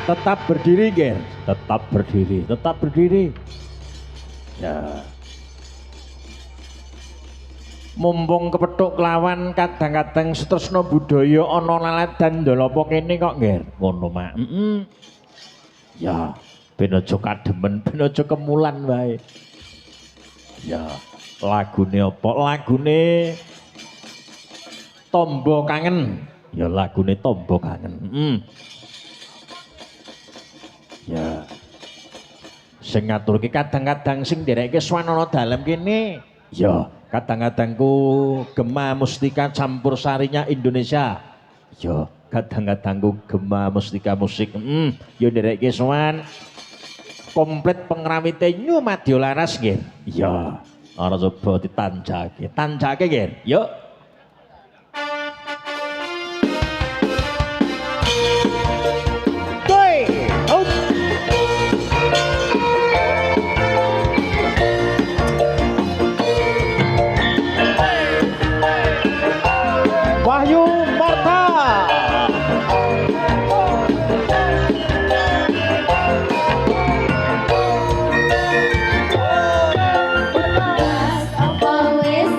tetap berdiri, Ger. Tetap berdiri, tetap berdiri. Ya. Mumpung kepethuk kelawan kadang-kadang setresna budaya ana lalet dan ndolapa kene kok, Ger. Ngono, Mak. Ya, ben aja kademen, ben aja kemulan wae. Ya, lagune apa? Lagune Tombo Kangen. Ya lagune Tombo Kangen. Ya. Sing ngaturke kadang-kadang sing nderekke swanana dalem kene. Ya, kadang-kadangku Gema Mustika Campur Sarinya Indonesia. Ya, kadang-kadangku Gema Mustika Musik. Ya nderekke swan. Komplit pengrawite Nyu Madya Laras nggih. Ya, ora coba ditanjake. Tanjake nggih. Yuk. Wahyu Marta. Apa wis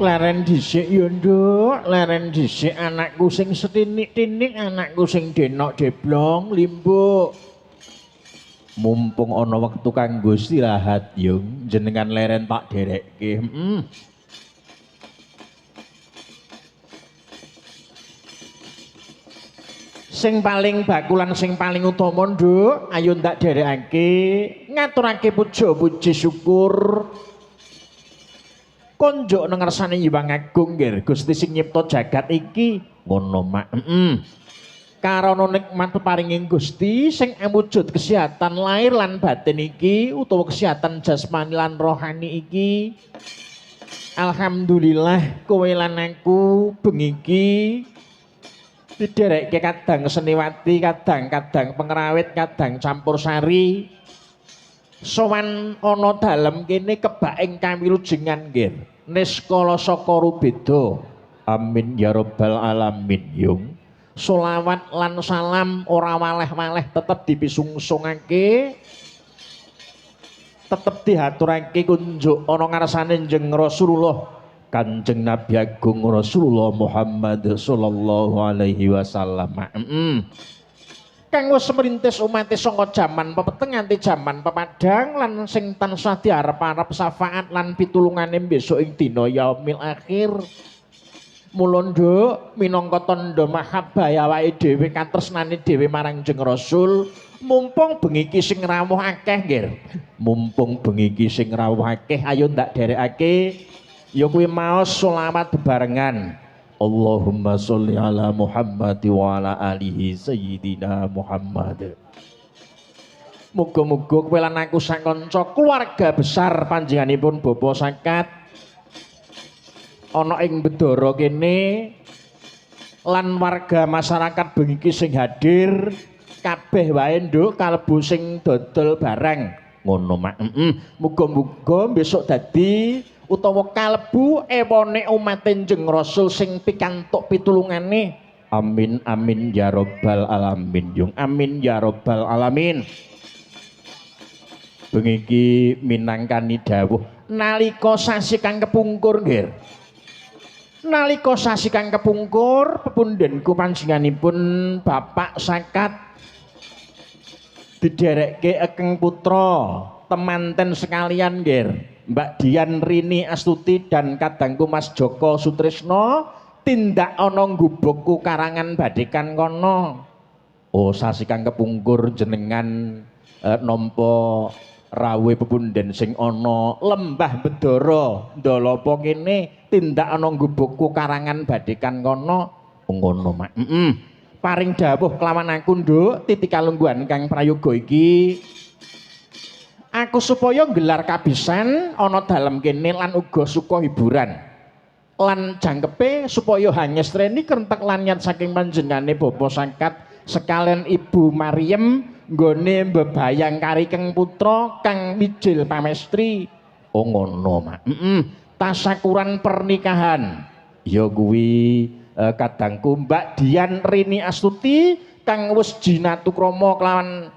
Leren dhisik yo nduk, leren dhisik anakku sing setinik-tinik, anakku sing denok deblong limbuk. Mumpung ana wektu kanggo istirahat yung jenengan leren tak derekke. Sing paling bakulan sing paling utama nduk, ayo ndak derekake ngaturake puja puji syukur. Konjuk nang ngersane Hyang Agung nggih Gusti sing nyipta jagat iki ngono mak. Karana nikmat peparinging Gusti sing awujud kesehatan lahir lan batin iki utawa kesehatan jasmani lan rohani iki. Alhamdulillah kowe lan aku bengi iki didherekke kadang Seniwati, kadang Pengrawit, kadang Campursari. Sowan ana dalem kene kebak ing kawilujengan nggih. Niskala saka rubeda. Amin ya rabbal alamin yung. Sholawat lan salam ora waleh-waleh tetep dipisungsungake. Tetep dihaturake kunjuk ana ngarsane Kanjeng Rasulullah. Kanjeng Nabi Agung Rasulullah Muhammad sallallahu alaihi wasallam. Kang wis merintis umat saka jaman pepeteng nganti jaman pepadang lan sing tansah diarep-arep syafaat lan pitulungane besok ing dina yaumil akhir. Mula nduk minangka tandha mahabbah awake dhewe katresnane dhewe marang Kanjeng Rasul, mumpung bengi iki sing rawuh akeh nggih. Mumpung bengi iki sing rawuh akeh ayo ndak derekake ya kuwi maos selawat bebarengan. Allahumma sholli ala Muhammad wa ala alihi sayyidina Muhammad. Muga-muga kowe lan aku sakanca keluarga besar panjenenganipun Bapa Sakat ana ing Bedoro kene lan warga masyarakat bengi iki sing hadir kabeh wae nduk kalebu sing dodol barang ngono mak. Muga-muga besok dadi utawa kalebu ewone umat Kanjeng Rasul sing pikantuk pitulungane. Amin amin ya rabbal alamin yung. Amin ya rabbal alamin. Bengi iki minangkani dawuh nalika sasi kang kepungkur nggih. Nalika sasi kang kepungkur pepundhenku panjenenganipun Bapak Sakat didherekke Ekeng Putra temanten sekalian nggih. Mbak Dian Rini Astuti dan kadangku Mas Joko Sutrisno tindak ana nggubukku karangan badekan kono. Oh sasi kang kepungkur jenengan nampa rawuh pepunden sing ana Lembah Bedoro Ndolapa kene tindak ana nggubukku karangan badekan kono. Ngono mak. Paring dawuh kelawan aku nduk titik kalungguhan kang prayoga iki. Aku supaya nggelar kabisan ana dalem kene lan uga suka hiburan. Lan jangkepe supaya hanyestreni kentek lan nyat saking panjenengane Bapa Sakat sekalian Ibu Maryam nggone mbebayang kari Keng Putra kang mijil pamestri. Oh ngono mak. Tasakuran pernikahan. Ya kuwi kadangku Mbak Dian Rini Astuti kang wis jinatukrama kelawan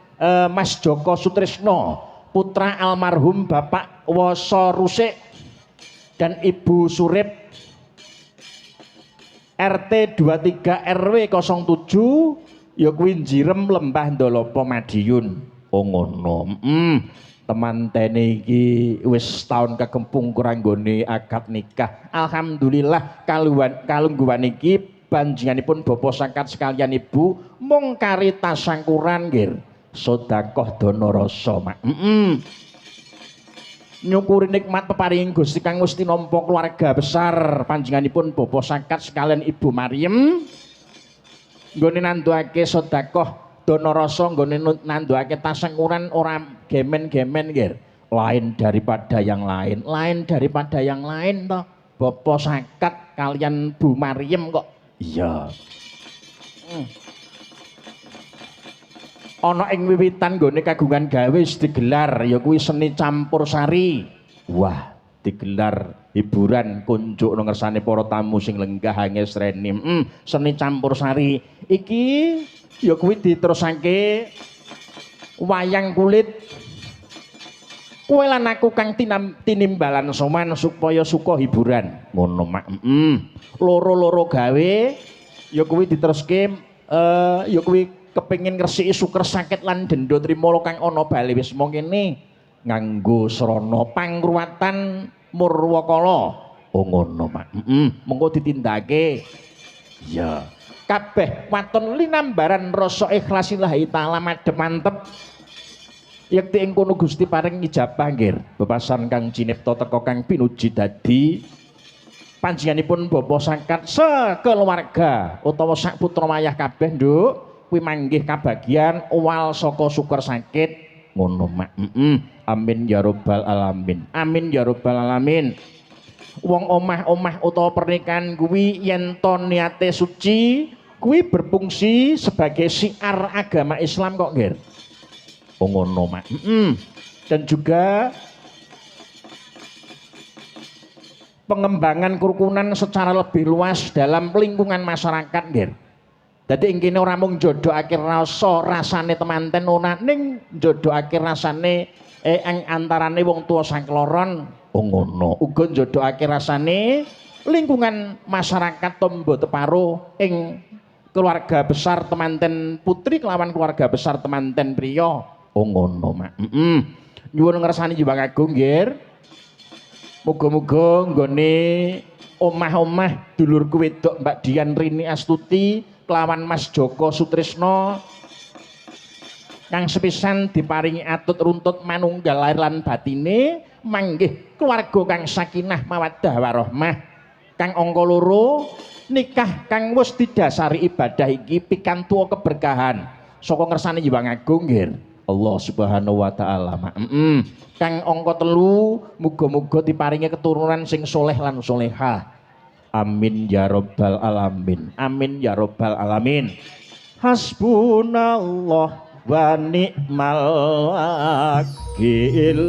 Mas Joko Sutrisno. Putra almarhum Bapak Woso Rusik dan Ibu Surip RT 23 RW 07 ya kuwi Njirem Lembah Ndolapa Madiun. Oh ngono. Temantene iki wis taun kekempung kurang nggone akad nikah. Alhamdulillah kalungguhan iki panjenenganipun Bapa Sakat sekalian Ibu mung kari tasangkuran nggih. Sedekah dana rasa mak. Nyukuri nikmat peparinging Gusti kang wis tinampa keluarga besar panjenenganipun Bapa Sakat sekalian Ibu Maryam nggone nanduake sedekah dana rasa nggone nanduake tasengkuran ora gemen-gemen nggih. Lain daripada yang lain, lain daripada yang lain toh. Bapa Sakat kalian Bu Maryam kok. Iya. Ana ing wiwitan nggone kagungan gawe wis digelar ya kuwi seni campursari. Wah, digelar hiburan kunjuk nang ngersane para tamu sing lenggah angesreni. Seni campursari iki ya kuwi diterusake wayang kulit. Kowe lan aku kang tinimbalan soman supaya suka hiburan. Ngono mak. Loro-loro gawe ya kuwi diteruske ya kuwi kepengin ngresiki suker sakit lan denda trimala kang ana bali wis mong kene nganggo srana pangruwatan Murwakala. Oh ngono mak. Mengko ditindake. Ya. Kabeh waton linambaran rasa ikhlas lillahi taala madhep mantep. Yekti ing kono Gusti paring ijabah nggih bebasan kang cinipta teka kang pinuji dadi panjenenganipun bapa sakat sekeluarga utawa sak putra wayah kabeh nduk kuwi manggih kabagian uwal saka syukur sakit ngono mak. Amin ya rabbal alamin. Amin ya rabbal alamin. Wong omah-omah utawa pernikahan kuwi yen to niate suci kuwi berfungsi sebagai syiar agama Islam kok nggih. Oh ngono mak. Dan juga pengembangan kerukunan secara lebih luas dalam lingkungan masyarakat nggih. Dadi ing kene ora mung njodohake rasa rasane temanten ora ning njodohake rasane ing antarane wong tuwa sakloron. Oh ngono. Uga njodohake rasane lingkungan masyarakat tombo teparo ing keluarga besar temanten putri kelawan keluarga besar temanten priya. Oh ngono mak. Nyuwun ngersani Jumbang Agung nggih. Muga-muga nggone omah-omah dulurku wedok Mbak Dian Rini Astuti kelawan Mas Joko Sutrisno kang sepisan diparingi atut runtut manunggal lair lan batine manggih keluarga kang sakinah mawaddah warahmah kang angka 2 nikah kang wis didasari ibadah iki pikantuwa keberkahan saka ngersane Jumbang Agung nggih. Allah Subhanahu wa taala. Kang angka 3 muga-muga diparingi keturunan sing soleh lan solehah. Amin ya rabbal alamin. Amin ya rabbal alamin. Hasbunallah wa ni'mal wakil.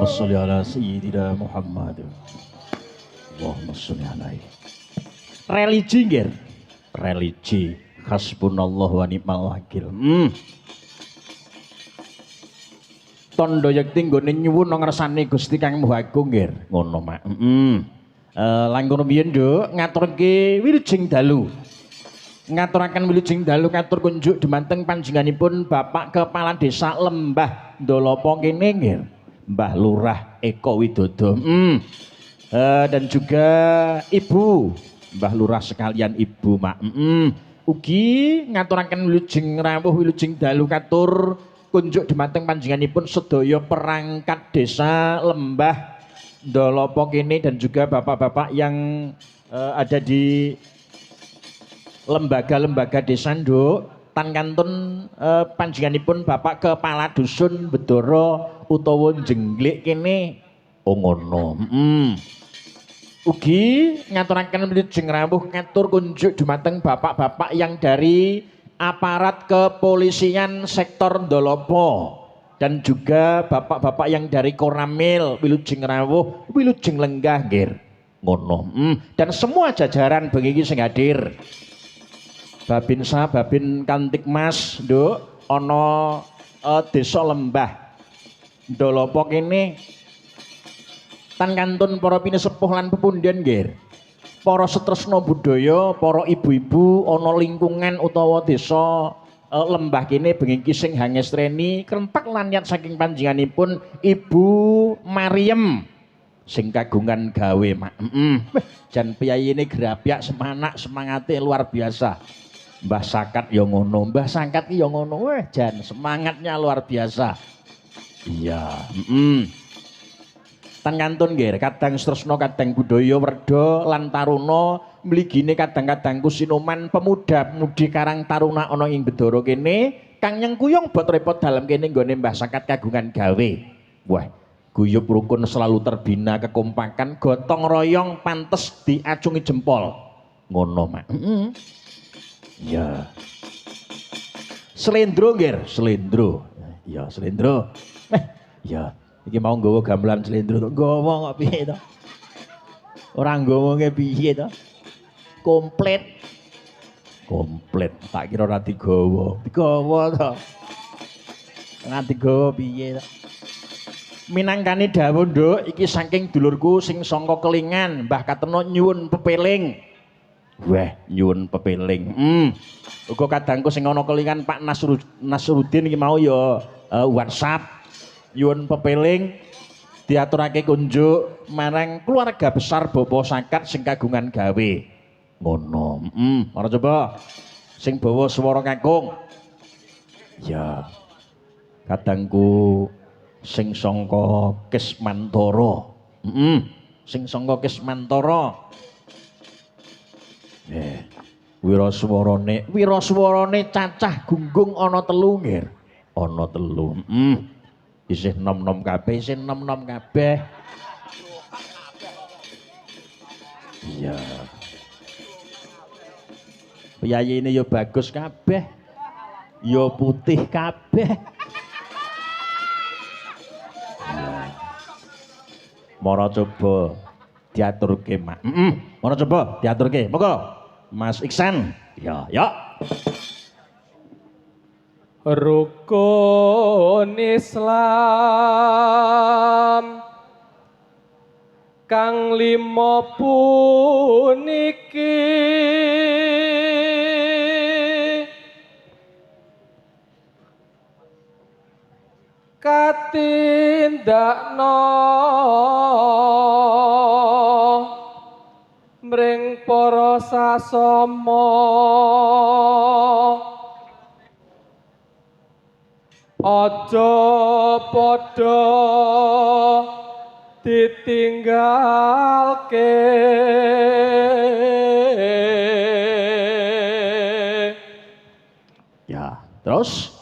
sholli ala sayyidina Muhammad. Allahumma sholli alaihi. Religi nggih. Religi hasbunallahu wa ni'mal wakil. Tondo yekti nggone nyuwun nang ngersane Gusti Kang Maha Agung nggih. Ngono, Mak. Langkung rumiyin, Nduk, ngaturke wilujeng dalu. Ngaturaken wilujeng dalu katur kunjuk dumateng panjenenganipun Bapak Kepala Desa Lembah Ndolopo kene nggih. Mbah Lurah Eko Widodo. Dan juga Ibu Mbah Lurah sekalian Ibu, Mak. Ugi ngaturaken wilujeng rawuh wilujeng dalu katur kunjuk dumateng panjenenganipun sedaya perangkat desa Lembah Ndolopo kene dan juga bapak-bapak yang ada di lembaga-lembaga desa, Nduk. Tan kantun panjenenganipun Bapak Kepala Dusun Bedoro utawa Jengglik kene. Oh ngono. Ugi ngaturaken wilujeng rawuh katur kunjuk dumateng bapak-bapak yang dari aparat kepolisian sektor Ndolopo dan juga bapak-bapak yang dari Koramil wilujeng rawuh wilujeng lenggah nggih. Ngono. Dan semua jajaran bengi sing hadir. Babinsa, Babin Kantikmas, Nduk, ana Desa Lembah Ndolopo kene tan kantun para pinesepuh lan pepundhen nggih. Para setresna budaya, para ibu-ibu ana lingkungan utawa desa Lembah kene bengi iki sing hangestreni krentek lan niat saking panjenenganipun Ibu Mariem sing kagungan gawe, Mak. Jan piyayine grapyak semanak semangate luar biasa. Mbah Sakat ya ngono, Mbah Sakat ya ngono. Weh, jan semangatnya luar biasa. Iya, Tan kantun nggih, kadang stresna, kadang budaya werda lan taruna, mligine kadang-kadang kusinoman pemuda-pemudi Karang Taruna ana ing Bedoro kene, kang nyengkuyung bot repot dalem kene nggone Mbah Sakat kagungan gawe. Wah, guyub rukun selalu terbina kekompakan, gotong royong pantes diacungi jempol. Ngono, Mak. Ya. Slendro nggih, slendro. Ya, slendro. Ya, iki mau nggawa gamelan slendro to. Nggawa kok piye to? Ora nggawa ke piye to? Komplit. Komplit. Tak kira ora digawa. Digawa to. Ora digawa piye to? Minangkani dawuh, Nduk, iki saking dulurku sing sangka Kelingan, Mbah Kateno nyuwun pepeling. Wah, nyuwun pepeling. Uga kadangku sing ana Kelingan Pak Nasruddin iki mau ya WhatsApp nyuwun pepeling diaturake kunjuk marang keluarga besar Bopo Sakat sing kagungan gawe. Ngono. Ora coba sing bawa swara kakung. Ya. Kadangku sing sangka Kismantara. Sing sangka Kismantara. Wiraswarane cacah gunggung ana telu nggih. Ana telu. Isih nom-nom kabeh, isih nom-nom kabeh. Iya. Piyayine ya bagus kabeh. Ya putih kabeh. Iya. Mara coba diaturke, Mak. Mara coba diaturke. Monggo. Mas Iksan. Ya, ya. Rukun Islam kang lima puniki katindakna mring para sasama aja padha ditinggalke ya. Terus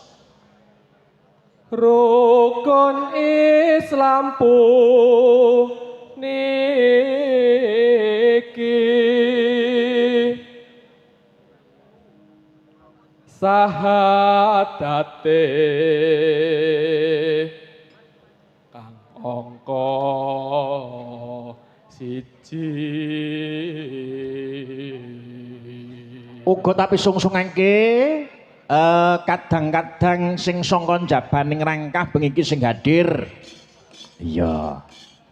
rukun Islam puniki sahadate kang angka siji. Uga tapi sungsungake kadang-kadang sing sangka jabaning rangkah bengi iki sing hadir. Iya.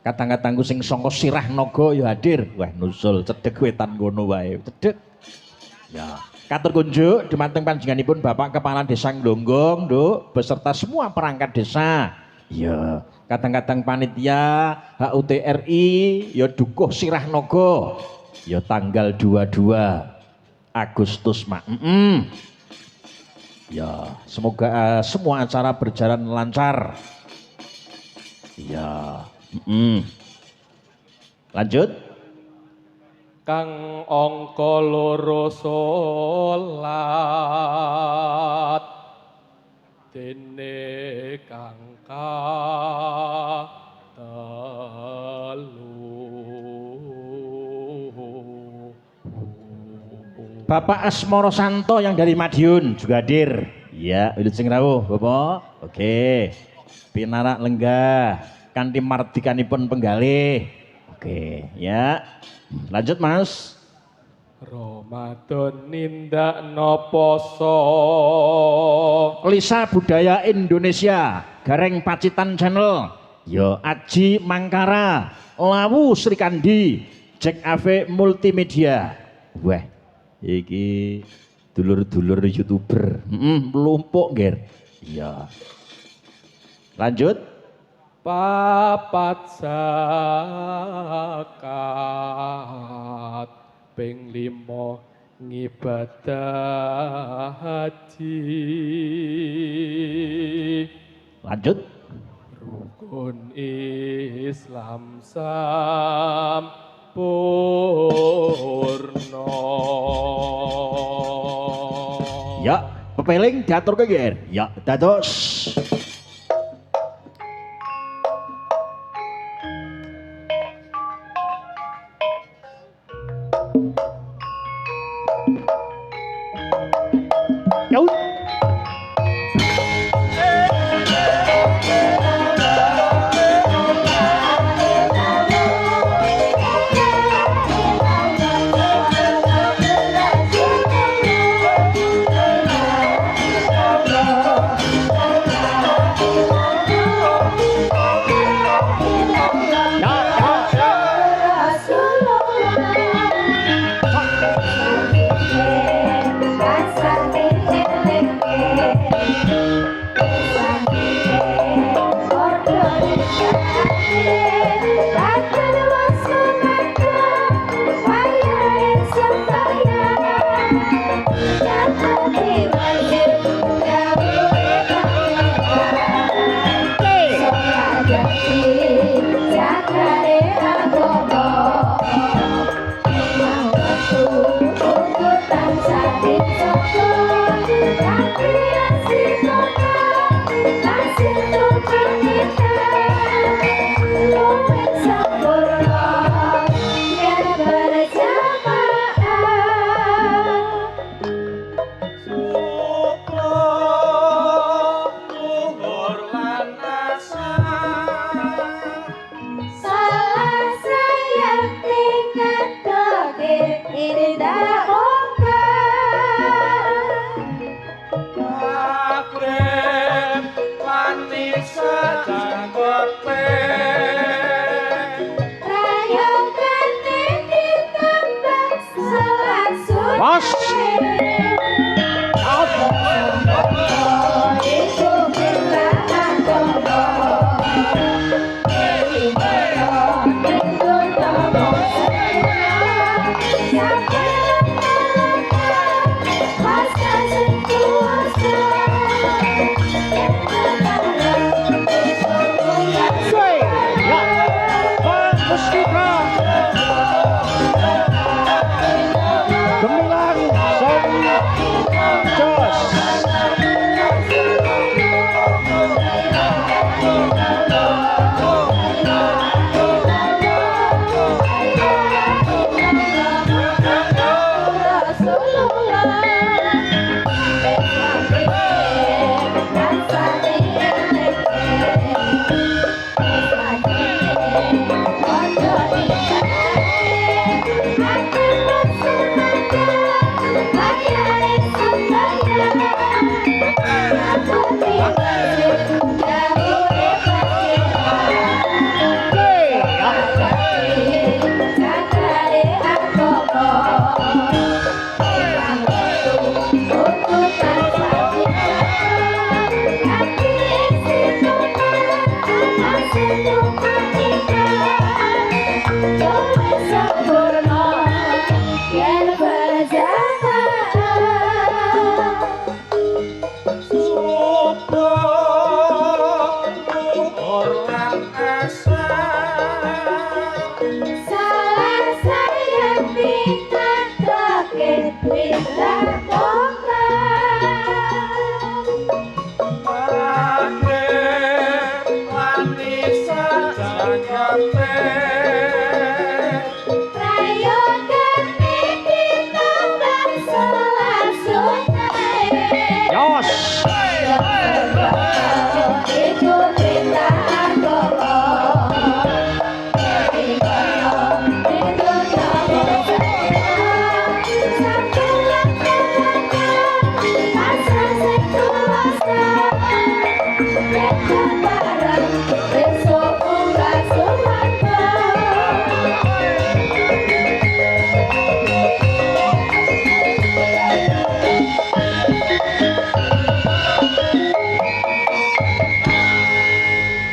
Kadang-kadang ku sing sangka sirah naga ya hadir. Wah nusul cedhek wetan ngono wae. Cedhek. Ya. Katur kunjuk dumateng panjenenganipun Bapak Kepala Desa Glonggong, Nduk, beserta semua perangkat desa. Iya. Kadang-kadang panitia HUTRI ya dukuh sirah naga. Ya tanggal 22 Agustus Mak. Ya, semoga semua acara berjalan lancar. Ya. Lanjut. Kang angka loro salat dene kang Bapak Asmoro Santo yang dari Madiun juga hadir. Ya, wilut sing rawuh, Bapak. Oke. Pinarak lenggah kanthi mardikanipun penggalih. Oke, ya. Lanjut, Mas. Ramadan nindakno poso. Lisa Budaya Indonesia, Gareng Pacitan Channel. Yo Aji Mangkara, Lawu Srikandi, Jack Ave Multimedia. Wah, iki dulur-dulur YouTuber. Melumpuk, Ger. Iya. Lanjut. Papat zakat ping 5 ngibadah haji. Lanjut. Rukun Islam sampurna. Ya, pepeling diatur ke Ger. Ya, dados. Yaud.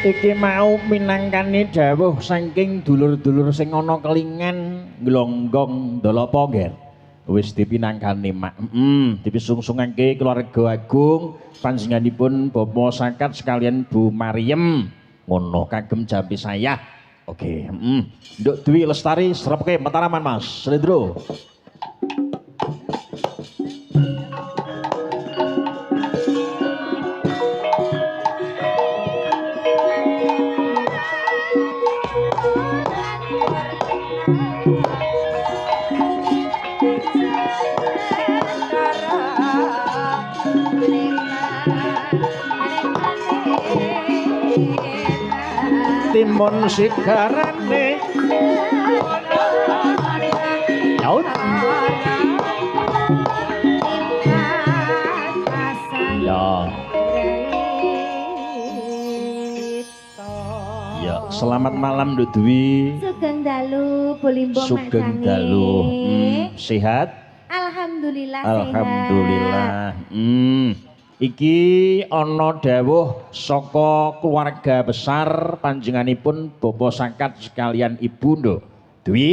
iki mau minangkani dawuh saking dulur-dulur sing ana kelingan nglonggong ndolapa nger. Wis dipinangkani mak. Dipisungsungake keluarga agung panjenenganipun Bapak Sakat sekalian Bu Mariem. Ngono kagem jampi saya. Oke, Nduk Dwi Lestari serepke Mataraman Mas. Slendro. Timun sigarane Yaud Ya selamat malam Nduk Dwi. Sugeng dalu Bulimbo Sugeng dalu. Sehat? Alhamdulillah. Alhamdulillah. Iki ana dawuh saka keluarga besar panjenenganipun Bapak Sakat sekalian Ibu Nduk Dwi.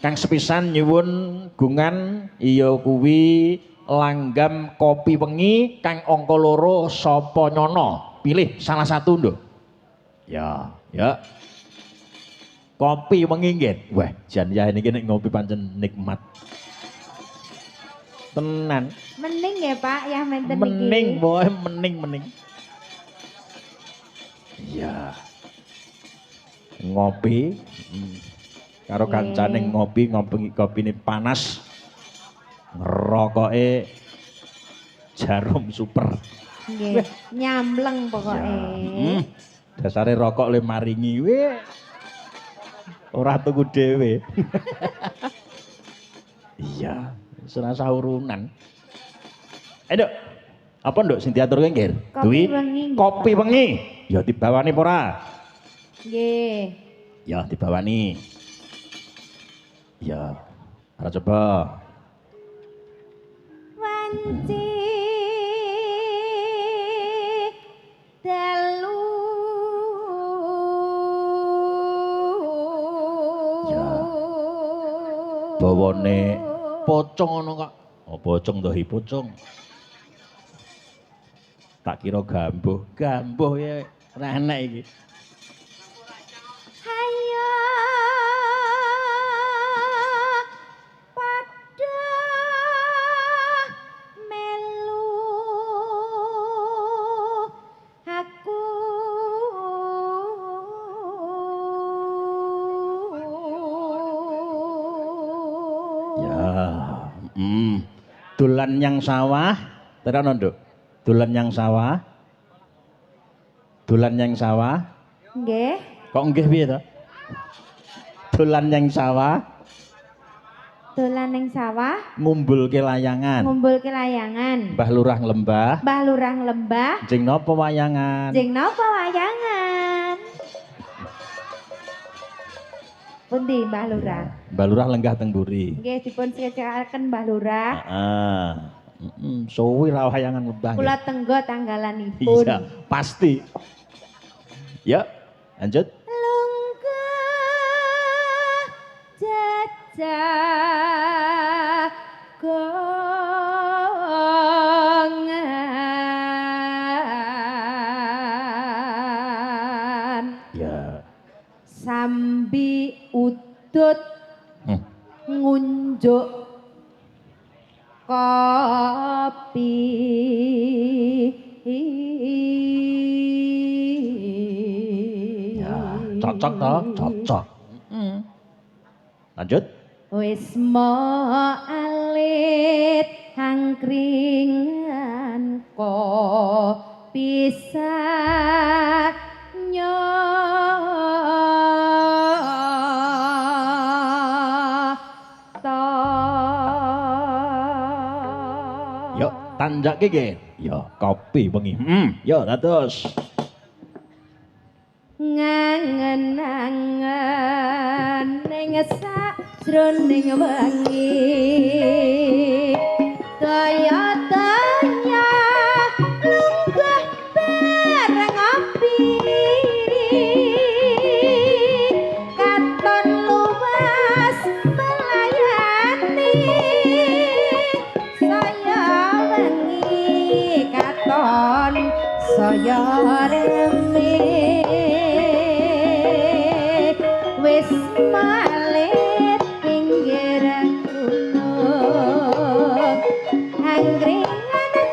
Kang sepisan nyuwun gungan iya kuwi langgam kopi wengi kang angka 2 sapa nyono. Pilih salah satu Nduk. Ya. Kopi wengi nggih. Wah, jan ya niki nek ngopi pancen nikmat. Tenan. Mening ya Pak, ya menten niki. Mening boy, mening. Iya. Ngopi. Karo kancane ngopi kopine panas. Ngerokoke jarum super. Nggih, nyamleng pokoke. Dasare rokok le maringi we. Ora tuku dhewe. Iya. Serasa urunan. Nduk. Apa Nduk sing diaturke nggih? Dwi. Kopi wengi. Ya dibawani apa ora? Nggih. Ya dibawani. Ya. Ora coba. Wanci dalu. Ya. Bawane pocong ngono kok. Oh pocong to hi pocong. Tak kira gambuh. Gambuh ya ora enak iki. Hayo padha melu aku Dolan yang sawah, tenan Nduk. Dolan yang sawah. Dolan yang sawah. nggih. Kok nggih piye to? Dolan yang sawah. Dolan ning sawah, Ngumbulke layangan. ngumpulke layangan. Mbah Lurah lembah. Mbah Lurah lembah, Jeng napa wayangan? jeng napa wayangan? Pundi Mbah Lurah? Mbah Lurah lenggah teng mburi. Nggih dipun secekaken Mbah Lurah. Heeh. Suwi ra wayangan lembah. Kula tenggo tanggalanipun. Iya, pasti. Ya, lanjut. Lunggah jajah gongan. Ya. Sambi udut ngunjuk kopi. Ya, cocok toh, cocok. Lanjut. Wis mo alit angkringan kopi Yuk, tanjak nggih. Ya, kopi wengi. Yo, dados. ngangen-angen ning sajroning wengi kaya tanya lunggah bareng api saya remik wis malet pinggir gunung anggringan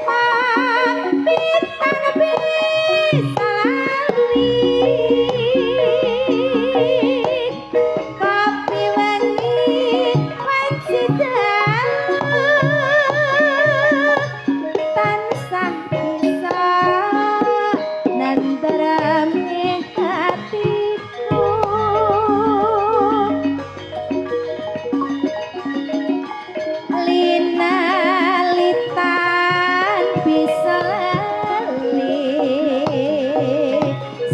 papitan bisa kopi wengi wanci tansah bisa nandarame hatiku linalitan bisa lali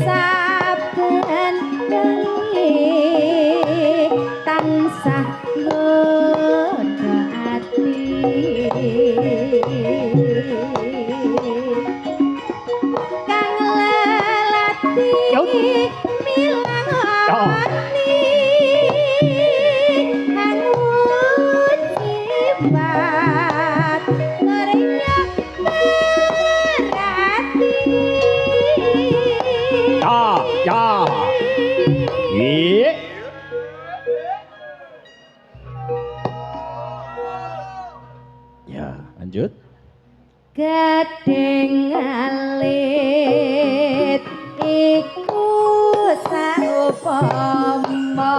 saben bengi tansah nggodha ati kang lelati milang ati angun jibat ngeriak berarti Ya. Iya. Ya, lanjut. Gedeng alit iku saupama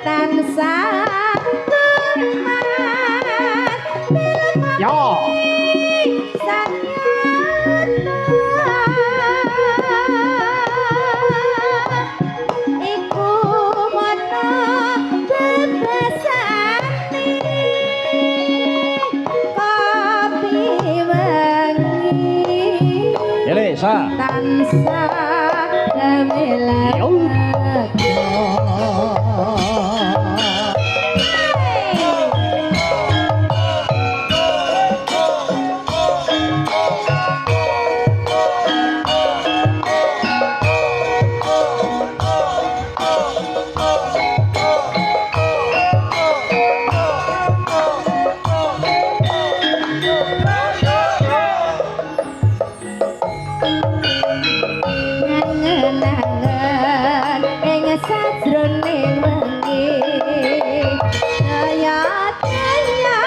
tansah kemat Ya. iku mono bebasane kopi wengi Elisa. tansah gamelan nangen-nangen ing sajroning wengi daya-daya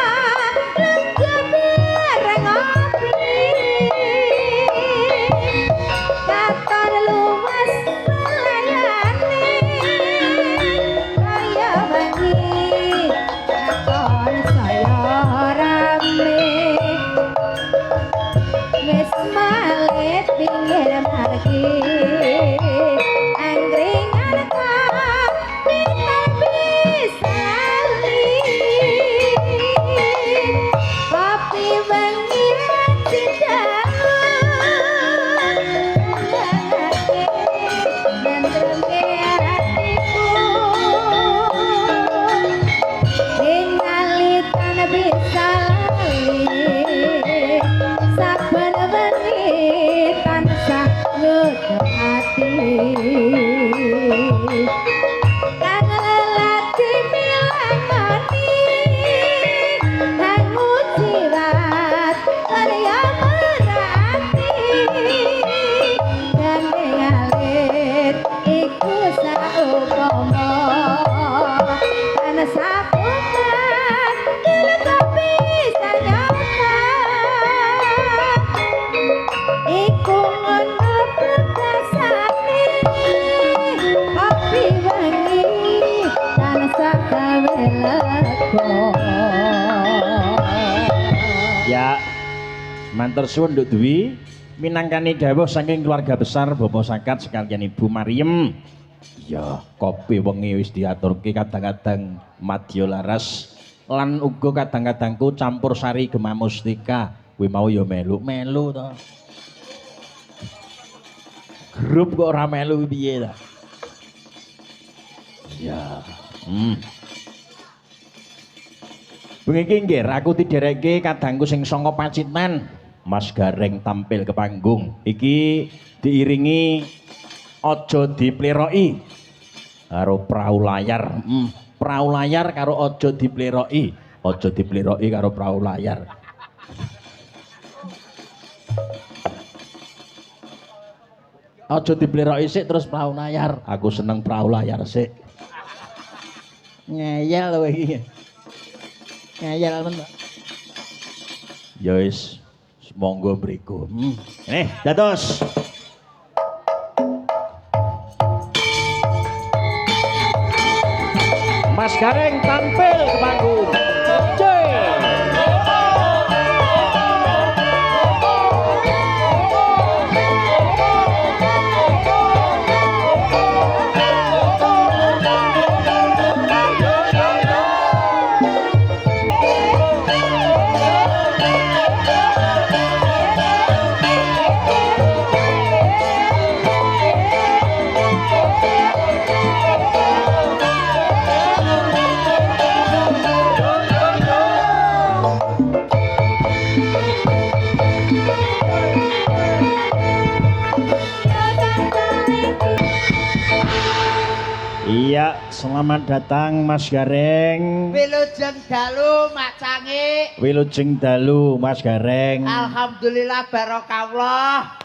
lega bareng ngopi katon luwes melayani kaya wengi katon saya rame wis malet pinggir margi anggringan kopi bisa kopi wengi wanci nandrenge hatiku linalitan bisa lali saben wengi tansah nggodha ati kang lelati milangoni hangu jirat karya merati gandeng alit iku saupama tansah kumat kopi sanyata iku ngono bebasane kopi wengi tansah gawe lega Ya. Matur suwun Nduk Dwi. Minangkani dawuh saking keluarga besar Bapak Sakat sekalian Ibu Mariem. Ya, kopi wengi wis diaturke kadang-kadang madya laras lan uga kadang-kadangku campur sari Gema Mustika. Kuwi mau ya melu-melu to. Grup kok ora melu piye ta? Ya. Bengi iki nggih aku diderekke kadangku sing saka Pacitan. Mas Gareng tampil ke panggung. Iki diiringi Aja Dipleroki karo Prau Layar. Prau Layar karo Aja Dipleroki. Aja Dipleroki karo Prau Layar. Aja dipleroki sik terus perahu layar. Aku seneng perahu layar sik. Ngeyel kowe iki. Ngeyel men. Ya wis, monggo mriku. Dados. Mas Gareng tampil ke panggung. Iya, selamat datang Mas Gareng. Wilujeng dalu Mak Cangi. Wilujeng dalu Mas Gareng. Alhamdulillah barokahullah.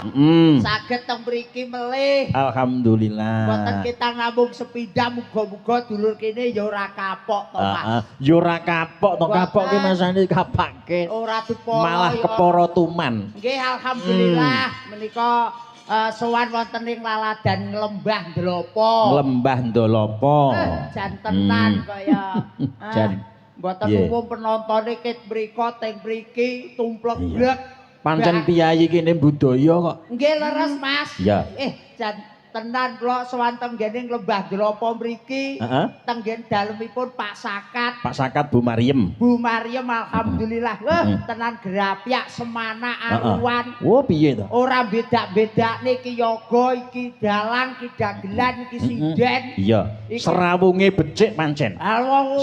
Saged teng mriki melih. Alhamdulillah. Mboten kita ngambung sepida muga-muga dulur kene ya ora kapok to, Mas. Ya ora kapok to, kapok ki masane kapake. Ora diporo. Malah keporo tuman. Nggih, alhamdulillah menika sowan wonten ing laladan Lembah Ndlopo. Lembah Ndlopo. Jan tenan kaya. Jan. Mboten umum penontone ket mriko teng mriki tumplek blek. Pancen piyayi kene budaya kok. Nggih leres, Mas. Iya. Jan tenan kula sowan teng ngene Lembah Ndlopo mriki. Teng nggen dalemipun Pak Sakat. Pak Sakat Bu Maryem. Bu Maryem alhamdulillah. Tenan grapyak semana aruan. Oh piye to? Ora bedak-bedakne iki yoga, iki dalang, iki dagelan, iki sinden. Iya. Serawunge becik pancen.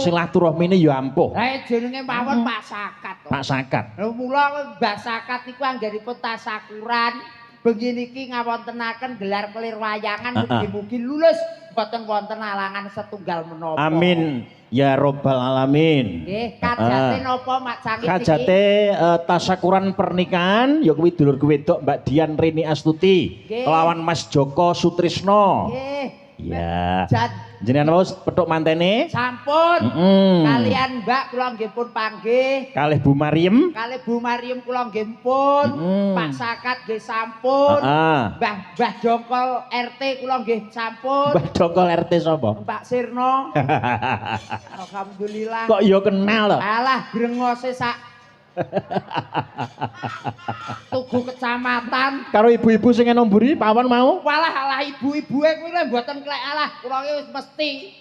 Silaturahmine ya ampuh. Lah jenenge mawon Pak Sakat. Pak Sakat. Lha mula Mbah Sakat iku anggenipun tasakuran. Bengi niki ngawontenaken gelar kelir wayangan mugi-mugi lulus boten wonten alangan setunggal menapa. Amin ya robbal alamin. Nggih, kajate napa Mak Cangi iki? Kajate tasakuran pernikahan ya kuwi dulurku wedok Mbak Dian Rini Astuti lawan Mas Joko Sutrisno. Nggih. Iya. Jenengan wis petuk mantene? Sampun. Kalian Mbak kula nggih pun panggih. Kalih Bu Maryem. Kalih Bu Maryem kula nggih pun. Pak Sakat nggih sampun. Mbah Jongkol RT kula nggih sampun. Mbah Jongkol RT sapa? Pak Sirno. Alhamdulillah. Kok ya kenal to? Alah grengose sak Tugu kecamatan karo ibu-ibu sing nomburi pawon mau. Walah alah ibu-ibuke kuwi lho mboten klek alah kula wis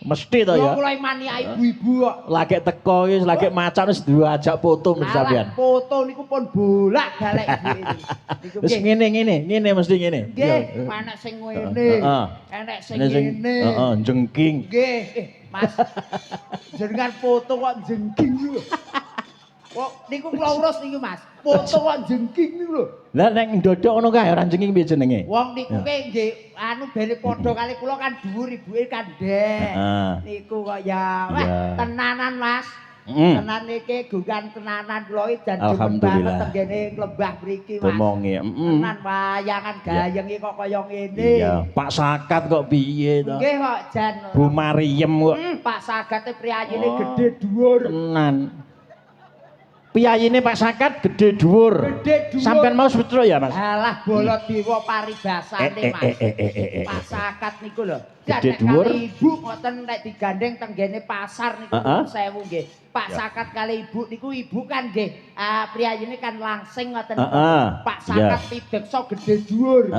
mesti to ya. Kula mani ibu-ibu kok. Lagi teko wis lagi macan wis diajak foto mesti sampean. Foto niku pun bolak-balik niku. Wis ngene mesti ngene. Nggih, ana sing ngene. Enek sing ngene. Heeh, jengking. Nggih, Mas. Jenengan foto kok jengking lho. Kok niku kula urus niki Mas. Foto kok jengking niku lho. Lah nek ndodok ngono kae ora jengking piye jenenge? Wong niku ke nggih anu bene padha kali kula kan dhuwur ibuke kan ndek. Niku kok ya tenanan Mas. Tenan niki gugan tenanan kula iki jan demen banget tenggene Lembah mriki Mas. Omonge. Tenan wayangan gayeng iki kok kaya ngene. Iya, Pak Sakat kok piye to? Nggih kok jan. Bu Maryem kok. Pak Sakate priyayine gedhe dhuwur. Tenan. Piyayine Pak Sakat gede dhuwur. Sampeyan mau setruk ya, Mas? Alah bala dewa paribasane, Mas. Pak Sakat niku lho. Gede dhuwur. Ibu ngoten nek digandeng teng ngene pasar niku 1000 nggih. Pak Sakat kali ibu niku ibu kan nggih priyayine kan langsing ngoten niku. Pak Sakat pideksa gede dhuwur.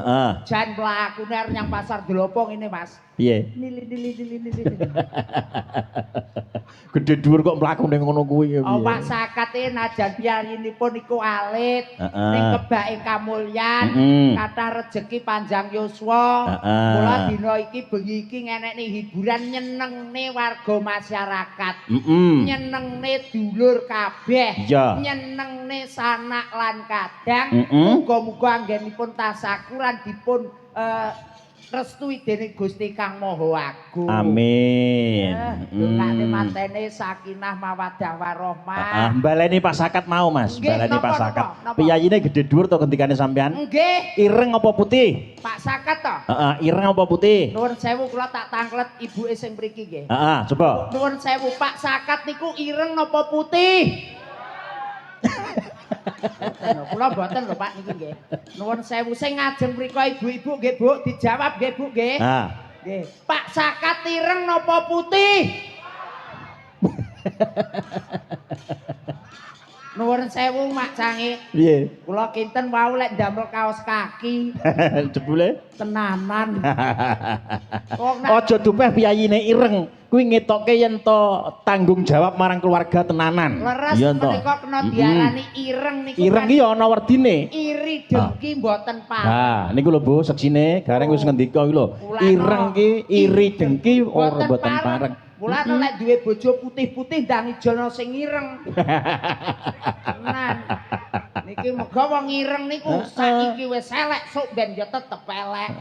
Jan mlakune arep nyang pasar Dlopo ngene, Mas. Piye? Nili. Gede dhuwur kok mlakune ngono kuwi ya. Pak Sakat e najan piyayinipun niku alit, ning kebake kamulyan, kathah rejeki panjang yuswa. Mula dina iki bengi iki ngenekne hiburan nyenengne warga masyarakat. Nyenengne dulur kabeh. Nyenengne sanak lan kadang. Muga-muga anggenipun tasakuran dipun restui dening Gusti Kang Maha Agung. Amin. Dongane mantene sakinah mawaddah warahmah. Baleni Pak Sakat mau Mas, Nggih, baleni Pak napa, Sakat. napa? Piyayine gede dhuwur to gendikane sampean? Nggih, Ireng apa putih? Pak Sakat to. Ireng apa putih? Nuwun sewu kula tak tanglet ibuke sing mriki nggih. Coba. Nuwun sewu Pak Sakat niku ireng napa putih? Kula mboten lho Pak niki nggih. Nuwun sewu sing ngajeng mriko ibu-ibu nggih Bu, dijawab nggih Bu nggih. Nggih. Pak Sakat ireng napa putih? Nuwun sewu Mak Cangi. Piye? Kula kinten wau lek ndamel kaos kaki. Jebule? Tenanan. Aja dupeh piyayine ireng. Kuwi ngetokke yen to tanggung jawab marang keluarga tenanan. Leres Iya to. menika kena diarani ireng niku. Ireng ki ana werdine. Iri dengki mboten Pak. Nah, niku lho Bu, seksine gareng wis ngendika iki lho. Ireng ki iri dengki ora mboten pareng. Mulane lek duwe bojo putih-putih ndang ijono sing ireng. Tenan. Niki muga wong ireng niku saiki wis elek, sok ben yo tetep elek.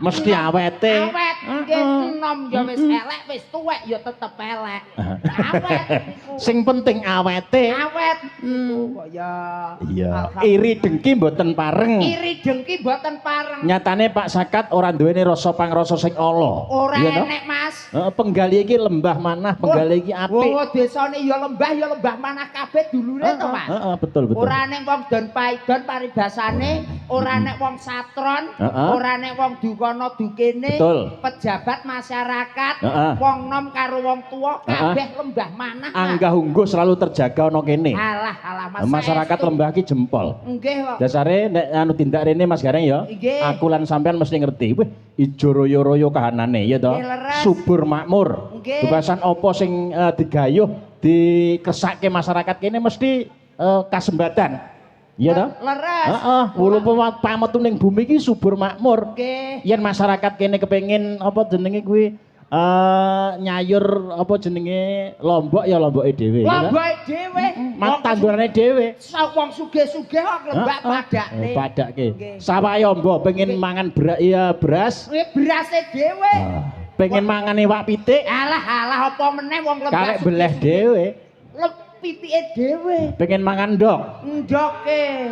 Mesti awete. Awet nggih enom yo wis elek, wis tuwek yo tetep elek. Awet niku. Sing penting awete. Awet niku kok ya. Iya. Iri dengki mboten pareng. Iri dengki mboten pareng. Nyatane Pak Sakat ora duweni rasa pangrasa sing ala. Ora Iya toh? enek Mas. Penggali iki lembah manah, penggali iki apik. Wong desane ya lembah manah kabeh dulure to Mas. Betul betul. Ora nek wong don paidon paribasane, ora nek wong satron, ora nek wong dukana dukene, pejabat masyarakat, wong nom karo wong tuwa kabeh lembah manah. Anggah ungguh selalu terjaga ana kene. Alah Mas. Masyarakat lembah iki jempol. Nggih kok. Dasare nek anu tindak rene Mas Gareng ya. Aku lan sampean mesti ngerti. Wih, ijo royo-royo kahanane ya toh. Subur makmur. Bebasan apa sing digayuh dikersake masyarakat kene mesti kasembatan. Iya toh? Leres. Walaupun pametu ning bumi iki subur makmur. Yen masyarakat kene kepengin apa jenenge kuwi nyayur apa jenenge lombok ya lomboke dhewe. Lomboke dhewe. Tandurane dhewe. Wong sugih-sugih kok lembak padakne. Padake. Sawayamba pengen mangan beras. Berase dhewe. Pengen mangan iwak pitik. Alah apa meneh wong lembak. Karek beleh dhewe. Pitike dhewe. Pengen mangan ndok. Ndoke.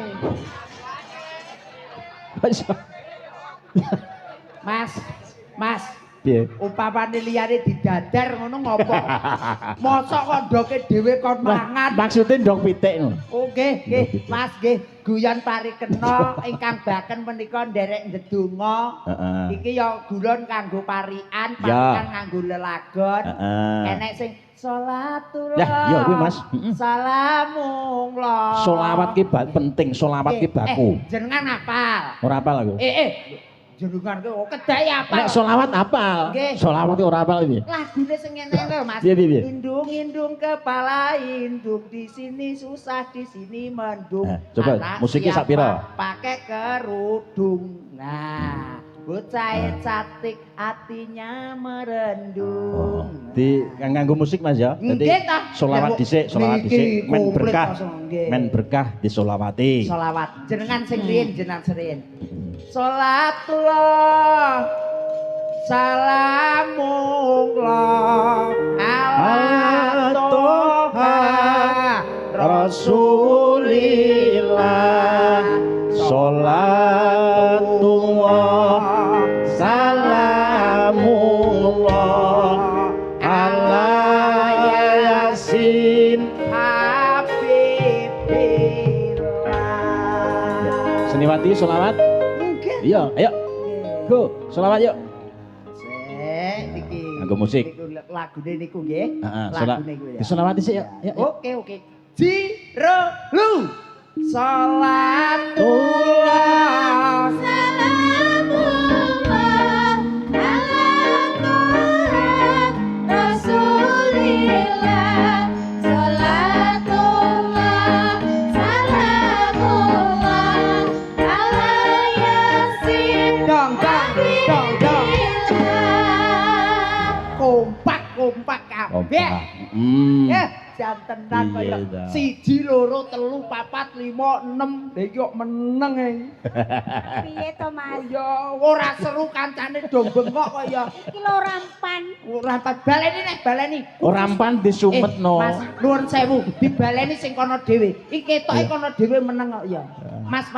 Mas. Piye? Upamane liyane didadar ngono ngopo? Mosok kok ndoke dhewe kon mangan. Maksude ndok pitik ngono. Oh nggih, Mas nggih. Guyon parikena ingkang baken menika nderek ndedonga. Iki ya gulon kanggo parikan, parikan kanggo lelagon. Enek sing Sholatullah. Ya kuwi Mas. Salamullah. Sholawat ki penting, sholawat ki baku. Jenengan hafal? Ora hafal aku. Jenengan ki kedai hafal. Nek sholawat hafal. Sholawat ki ora hafal iki. Lagune sing ngene lho Mas. Indung kepala indung di sini susah di sini mendung. Coba musiknya sak pira? Pakai kerudung. Nah, bocah cantik hatinya merendung. Di nganggo musik Mas ya. Dadi sholawat dhisik, men berkah disolawati. Sholawat. Jenengan sing riyen, jenengan serian. Sholatullah salamullah ala toha Rasulillah. Sholatullah salamullah ala yasin habibillah. Seniwati sholawat. Iya, ayo. Go, sholawat yuk. Niki. Nganggo musik. Lagune niku nggih. Lagune kuwi. Disolawati sik ya. Oke. Jiro lu. Salatullah Salamullah ala Rasulillah. Salatullah salamullah ala Yasin. Dong. Kompak kabeh. Ya, janten tenan Iya, kaya ta. 1 2 3 4 5 6 lha iki kok meneng e. Piye to, Mas? Ya ora seru kancane do bengok kok ya. Iki lho rampan. Ora baleni nek baleni. Rampan disumetno. Mas, nuwun sewu, dibaleni sing kono dhewe. Iki ketoke Iya. kono dhewe meneng kok ya. Mas,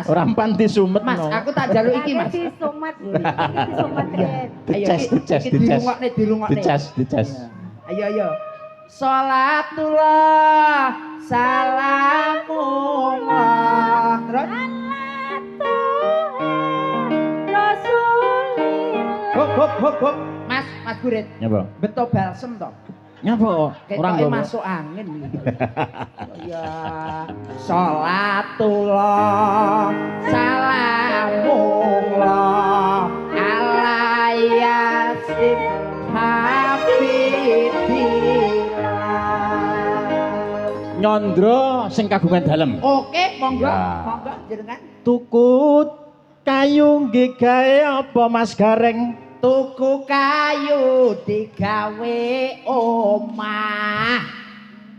Rampan disumetno. Mas, aku tak jaluk iki, Mas. Iki disumet. Iki disumet, Ren. Ayo, iki dirungokne. Dicas. Ayo. Salatullah, salamullah. Terus Rasulillah. hop. Mas Gurit. Nyapa? Beto balsem to. Nyapa? Ora Ketoke nggawa. masuk angin. Ya, salatullah, salamullah ala yasin habibillah. Nyandra sing kagungan dalem. Oke, monggo, Ya. monggo jenengan. Tukut kayu nggih gawe apa Mas Gareng? Tuku kayu digawe omah.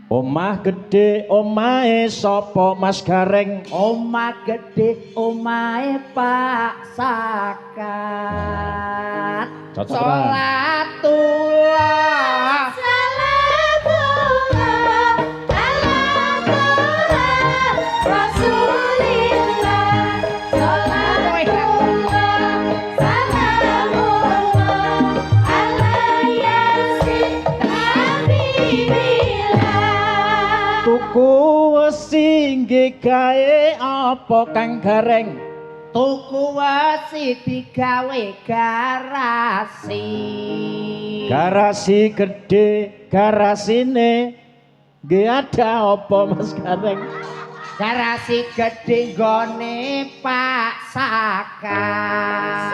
Omah gede omahe sapa Mas Gareng? Omah gede omahe Pak Sakat. Cocok, Salatullah. Salamullah ala Rasulillah. Salamullah, salamullah ala yasin habibillah. Tuku wesi nggih gawe apa Kang Gareng? Tuku wesi digawe garasi. Garasi gede, garasine nggih ada apa Mas Gareng? Garasi gede nggone Pak Sakat.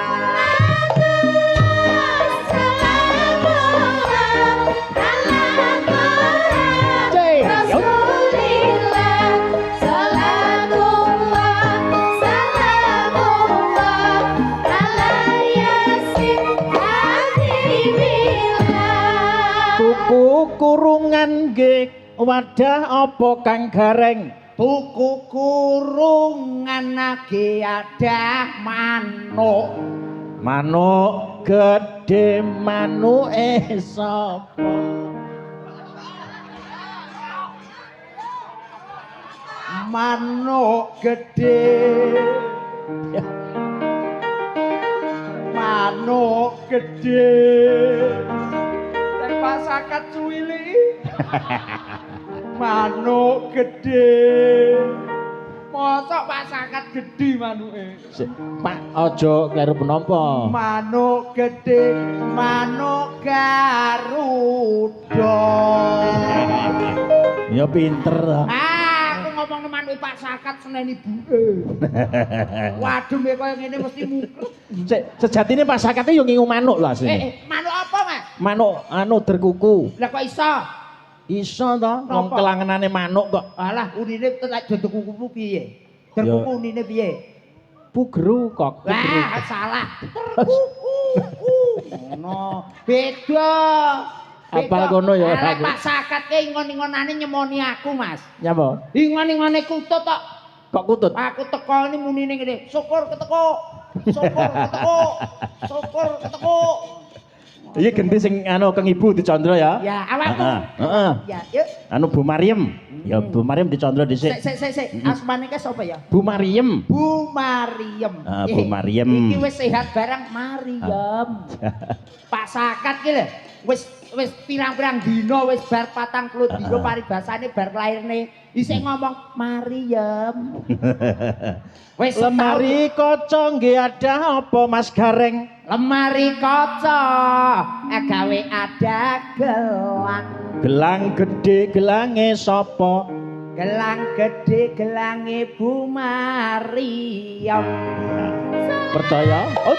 Tuku kurungan nggih wadah apa Kang Gareng? Tuku kurungan lagi ada manuk. Manuk gede manuke sapa? Manuk gede. Manuk gede. Nek Pak Sakat cuwili. Manuk gede. Mosok Pak Sakat gede manuke. Pak aja kleru menapa. Manuk gede, manuk Garuda. Ya pinter. Aku ngomong manuk Pak Sakat seneni ibuke. Waduh mek koyo ngene mesti mukrut. Sejatine Pak Sakate yo ngingu manuk lho asline. Manuk apa, Mas? Manuk derkuku. Lah kok iso? Iso to, wong Napa? kelangenane manuk kok. Alah, unine lek jodoh kuku piye? Derkuku unine piye? Pugru kok. Wah, salah. Terkuku. Ngono. Beda. Apal kono ya Lah aku. Pak Sakat ki ingon-ingonane nyemoni aku, Mas. Nyapa? Ingon-ingone kutut tok. Kok kutut? Aku teko ini munine ngene. Syukur keteko. Syukur keteko. Syukur keteko. Iki genti sing keng ibu dicandra ya. Ya, awakku. Heeh. Ya, yuk. Bu Maryam. Ya Bu Maryam dicandra dhisik. Sik. Asmane ki sapa ya? Bu Maryam. Bu Maryam. Bu Maryam. Iki wis sehat barang Maryam. Pak Sakat ki lho, wis pirang-pirang dina wis bar 40 dina paribasane bar lairne isih ngomong Maryam. Wis Lemari kaca nggih ada apa Mas Gareng? lemari kaca gawe ada gelang. Gelang gede gelange sapa? Gelang gede gelange Bu Maryam. Percaya? Oh.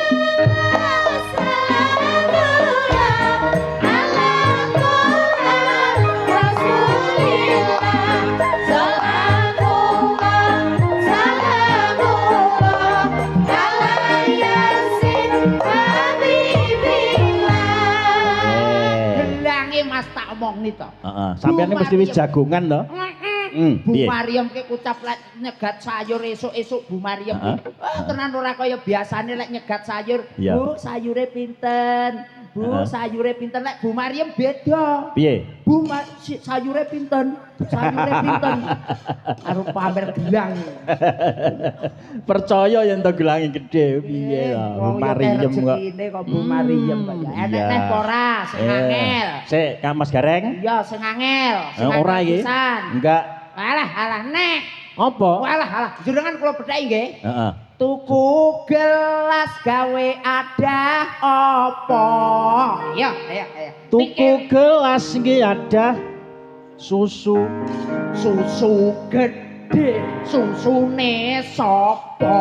Gelange Mas tak omong ini toh. Heeh, sampeyan Bu mesti wis Maryam. jagongan to. Bu piye? Maryam ke ucap lek nyegat sayur esuk-esuk Bu Maryam. Tenan ora kaya biasane lek nyegat sayur. Iya. Bu, sayure pinten? Bu, sayure pinten? Lek Bu Maryam beda. Piye? Bu, sayure pinten? Sayure pinten? Karo pamer gelang. Percaya yen to gelange gedhe piye to. Wong Mariem kok. rezekine kok Bu Maryam kok ya. Enek iya. neh apa ora sing angel. Sik, Kang Mas Gareng. Iya, sing angel. Sing Ora iki. pisan. Enggak. Alah, nek. Apa? Alah, jenengan kula bedhaki nggih. Heeh. Tuku gelas gawe adah apa? Ayo. Tuku gelas nggih ada susu. Susu gede, susune sapa?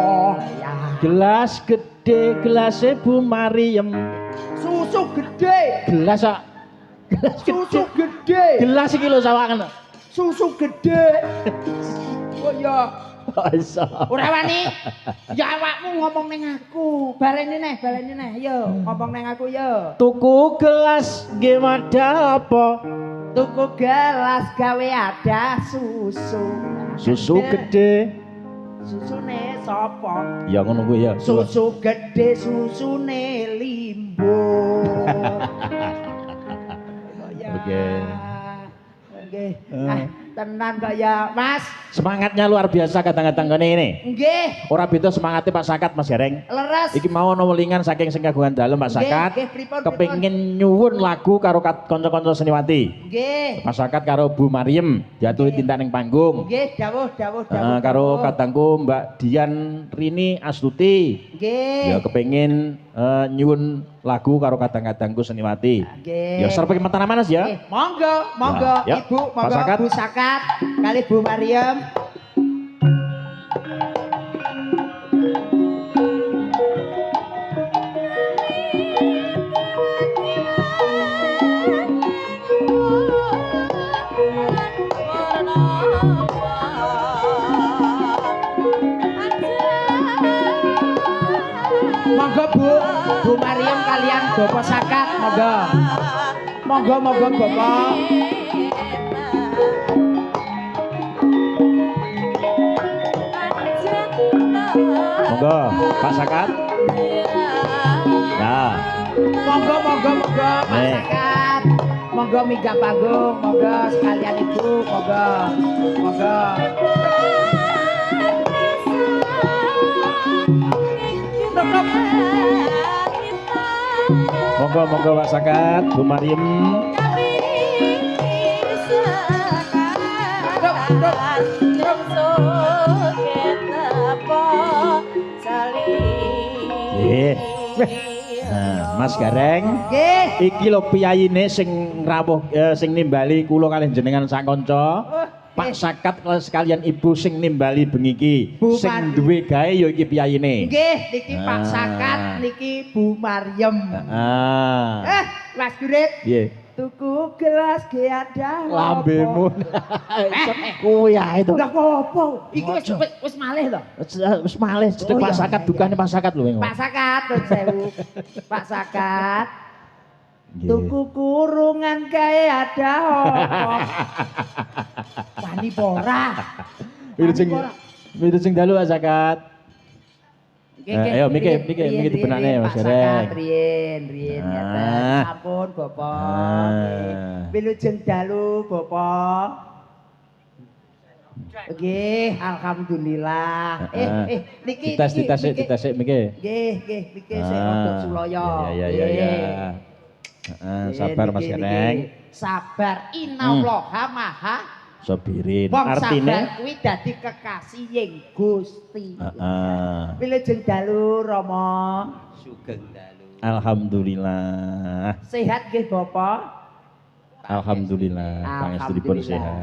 Ya. Gelas gede, gelasnya Bu Mariem. Susu gede, Gelas kok. Gelas susu gede, Gelas iki lho sawaken. susu gede. Oh ya, Iso. ora wani. Ya awakmu ngomong ning aku. Baleni neh, yo. Ngomong ning aku yo. Tuku gelas nggih wadah apa? Tuku gelas gawe ada susu. Susu gede. Susune sapa? Ya ngono kuwi ya. Susu gede, susune limbur. Oke. Oke. Tenan kok ya, Mas. Semangatnya luar biasa kadang-kadang kene ini. Nggih, Ora beda semangatnya Pak Sakat Mas Gareng. leres. Iki mau ana welingan saking sing kagungan dalem Pak Sakat. Nggih, pripun, Kepengin nyuwun lagu karo kanca-kanca seniwati. Nggih. Pak Sakat karo Bu Mariem jatuh tinta ning panggung. Nggih, dawuh. Karo kadangku Mbak Dian Rini Astuti. Nggih. Ya kepengin nyuwun lagu karo kadang-kadangku seniwati. Nggih. Ya sarep mana Mas ya. Nggih, monggo, Ya, Ibu, Pak monggo Sakat. Bu Sakat kali Bu Maryam. Monggo Bu Maryam kalian Bapak Sakat, monggo Bapak. Monggo Pak Sakat. Ya. Monggo Pak Nih. Sakat. Monggo minggah panggung, monggo sekalian Ibu, monggo. Monggo Pak Sakat, Bu Mariem. Nggih. Nah, Mas Gareng. Nggih. Iki lho piyayine sing rawuh sing nimbali kula kalih jenengan sak kanca. Pak Sakat sekalian Ibu sing nimbali bengi iki. Bu Sing Mar- duwe gawe ya iki piyayine. Nggih, niki Pak Ah. Sakat, niki Bu Maryam. Ah. Mas Gurit, Piye? tuku gelas ge ada Lambemu. Kuwi ae to. Lah apa? Iki wis malih to. Wis malih cedhek Oh, Pak iya, Sakat iya. dukane Pak Sakat lho. Pak Sakat, nun sewu. Pak Sakat, Nggih. tuku kurungan kae ada apa? Wani pora. Wilujeng dalu Pak Sakat. Ayo, mikir dibenakne, Mas Pak Gareng. Sakat, riyen Ah. ngeten. Sampun, Bapak. Ah. Wilujeng dalu, Bapak. Nggih, alhamdulillah. Niki Dites sik mikir. Nggih, niki sik untuk Sulaya. Ya. Nggih, Sabar Mas niki, Gareng. Sabar innallaha maha. Sobirin. Wong sabar Artine kuwi dadi kekasih ing Gusti. heeh. Wilujeng dalu Rama. Alhamdulillah. Sehat nggih Bapak? Alhamdulillah. Pangestunipun sehat.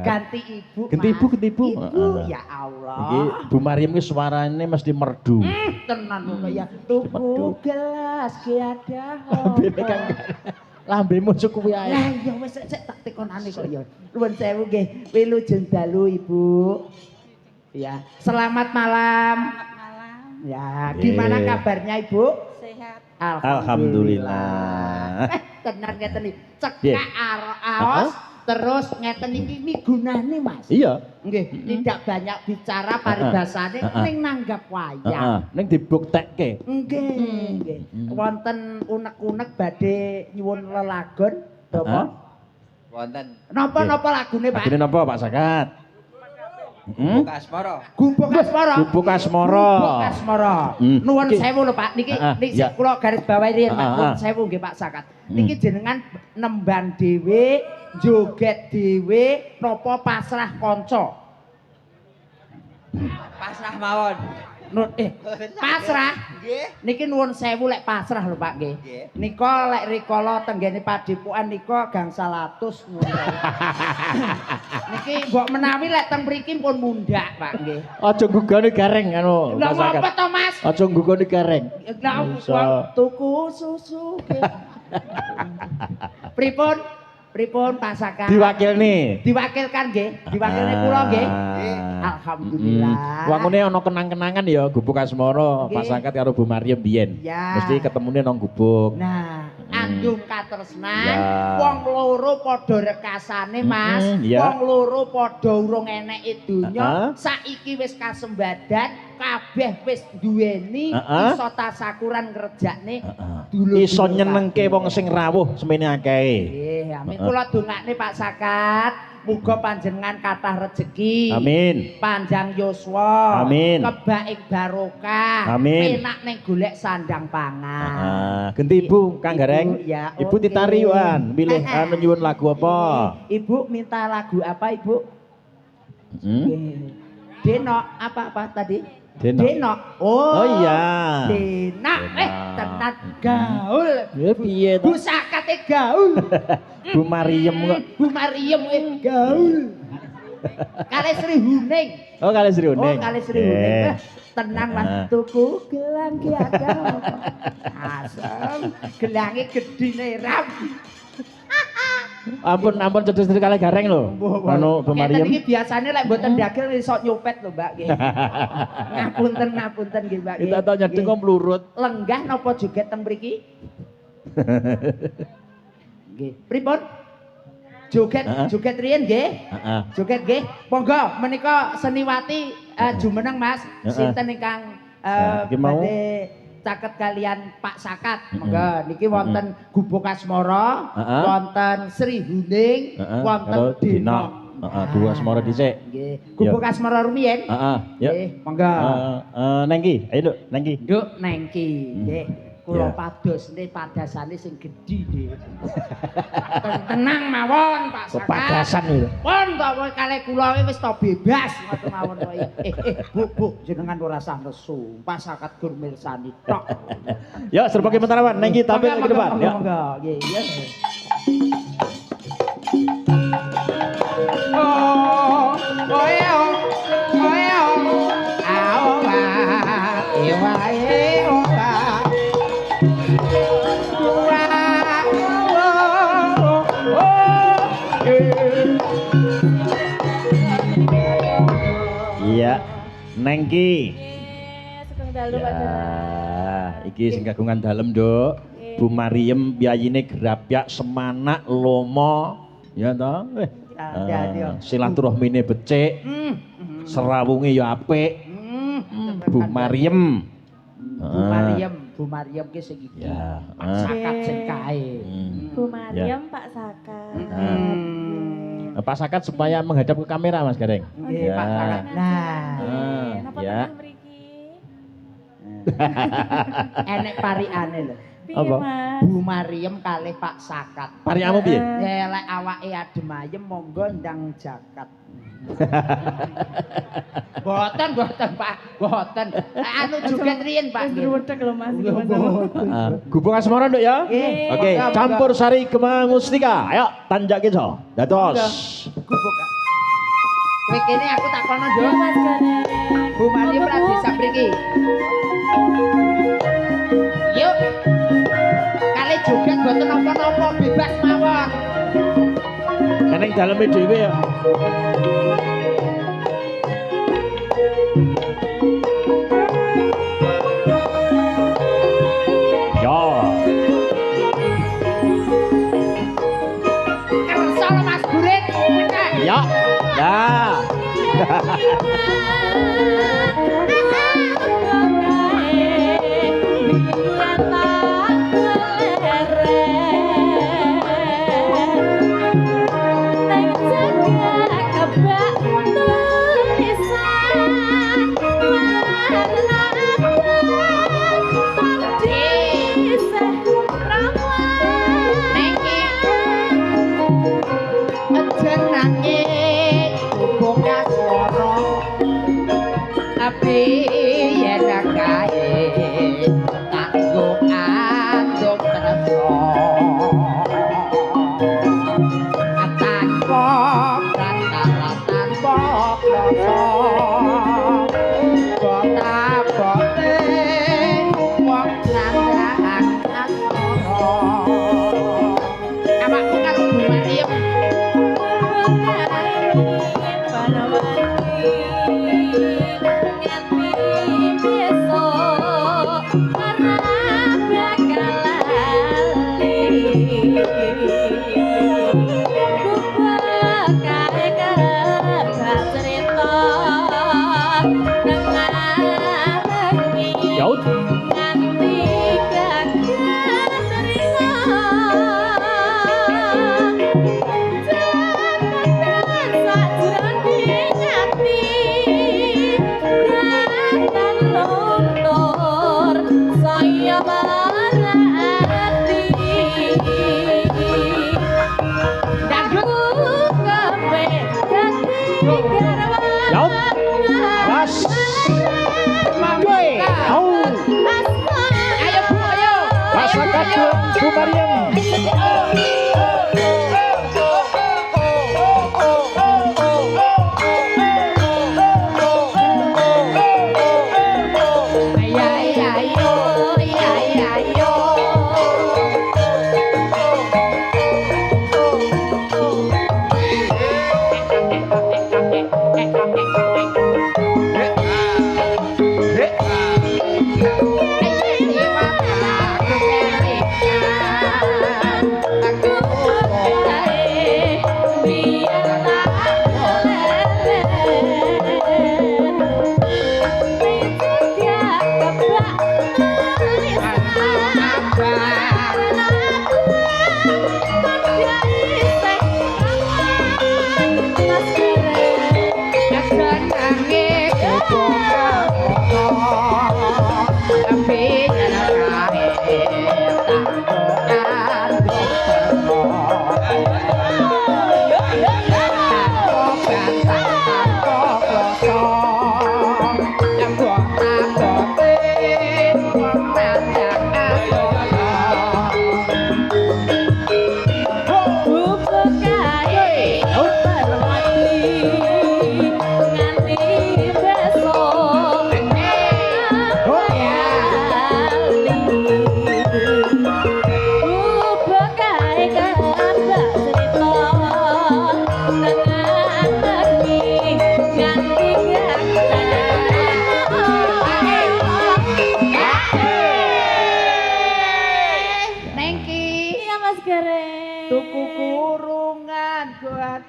Ganti Ibu. Ganti Mas. Ibu, ganti Ibu. Ibu, Heeh. ya Allah. Iki Bu Mariem ki suarane mesti merdu. Tenan kok ya. Tuku gelas ge ada. Lambene kan lambemu cukup Lah ae. iya wis sik tak tekonane kok ya. Nuwun sewu nggih. Wilujeng dalu Ibu. Ya, selamat malam. Ya, gimana Nggih. kabarnya Ibu? Sehat. Alhamdulillah. tenan ngeten iki. Piye? Cekak aos terus ngeten iki migunani Mas. Iya. Nggih, tidak banyak bicara paribasane ning nanggap wayang. Ning dibuktekke. Nggih. Wonten unek-unek badhe nyuwun lelagon Bapak. Wonten Napa-napa lagune Pak? Lagune napa Pak Sakat? Buka Asmara. Gubuk Asmara. Gubuk Asmara. Gubuk Asmara. Nuwun sewu lho Pak, niki ya. kula garis bawahi riyen Pak. Nuwun sewu nggih Pak Sakat. Niki jenengan nembang dhewe, joget dhewe, napa pasrah kanca? Pasrah mawon. Pasrah. Nggih. Niki nuwun sewu lek pasrah lho Pak nggih. Nggih. Nika lek rikala tenggene padepokan nika gangsal atus nuwun sewu. Niki mbok menawi lek teng mriki pun mundhak Pak nggih. Aja gugone gareng anu Lah Pak Sakat. apa to Mas? Aja gugone gareng. Lah tuku susu. Pripun Pak Sakat? Diwakilne. Diwakilkan nggih, diwakilne kula nggih. Alhamdulillah. Wangune ana kenang-kenangan ya Gubuk Asmara, Pak Nggih. Sakat karo Bu Maryam biyen. Ya. Mesti ketemune nang gubuk. Nah, andung katresnan, Ya. wong loro padha rekasane Mas, ya. wong loro padha urung eneke donya, Heeh. saiki wis kasembadan, kabeh wis duweni Heeh. iso tasakuran ngerjakne Iso nyenengke wong sing rawuh semene akehe. Nggih, amin. Kula dongakne Pak Sakat, muga panjenengan kathah rejeki. Amin. Panjang yuswa. Amin. Kebaik barokah. Amin. Penak ning golek sandang pangan. Ganti Ibu Kang Gareng. Ya, Ibu oke. ditari wan, pilih anu nyuwun lagu apa? Ibu minta lagu apa, Ibu? Hmm? Denok apa tadi? Denok. Oh iya. Denok. Denok. Tenan gaul. Ya piye Bu to? Sakate gaul. Bu Maryam kok. Bu Maryam gaul. Kali Sri Huning. Oh kali Sri Uning. Oh, kali Sri Huning. Tenang Mas, tuku gelang ki ada. Asem, gelange gedine ram. Ampun cedhek kali Gareng lho. Anu Bu Maryam. Iki biasane lek mboten dagel iso nyopet lho, Mbak nggih. Ngapunten nggih, Mbak nggih. Kita tau nyedeng kok mlurut. Lenggah napa joget teng mriki? Nggih. Pripun? Joget riyen nggih? Heeh. Joget nggih. Monggo menika seniwati jumeneng Mas. Sinten ingkang Iki mau. badhe caket kalian Pak Sakat. Monggo niki wonten Gubuk Asmara, Heeh. wonten Sri Huning, wonten Karo Denok. Heeh, dua Asmara dhisik. Nggih. Gubuk Asmara rumiyin. Heeh, yuk. Nggih, monggo. Nengki, ayo Nduk, nengki. Nduk nengki, nggih. Kula Ya. padosne padasane sing gedhi nggih. Tenang mawon Pak Sakat. Kepadasan itu. Pun to kowe kalih kula wis to bebas ngoten mawon kok. Bu, jenengan ora usah nesu. Pak Sakat gur mirsani tok. Yuk, serbagi mentarawan, nengki tampil ke depan. Yuk. Monggo, nggih, iya. Iya, nengki. Sugeng dalu Pak Ya, Jaran. iki sing kagungan dalem, Nduk. Bu Maryam biyayine grapyak semanak lomo. Ya toh? Silaturahmine becik, serawunge ya apik. Bu Maryam. Bu Maryam ki sing iki. Ya, Pak Sakat sing kae. Bu Maryam, Pak Sakat. Pak Sakat supaya menghadap ke kamera Mas Gareng. Nggih, Ya. Pak Sakat. Nah, Napa ya. tengah mriki? enek pariane lho. Piye, Apa? Mas? Bu Maryam kalih Pak Sakat. Pariamu piye? Ya lek awake adem ayem monggo ndang jakat. Boten Pak, boten. Anu joget riyen Pak. Wis ruwedeg lho Mas iki Mas. Gubuk Asmara Nduk ya. Nggih. Oke, Monggo, campur sari Kemang Mustika. Ayo tanjak kita. Dados. Gubuk. Kowe kene aku tak kono Yo yo. Mas Gareng. Bu Maryam ra bisa mriki. Yuk. Kali joget boten napa-napa bebas mawon. Neneng daleme dhewe ya. Ya.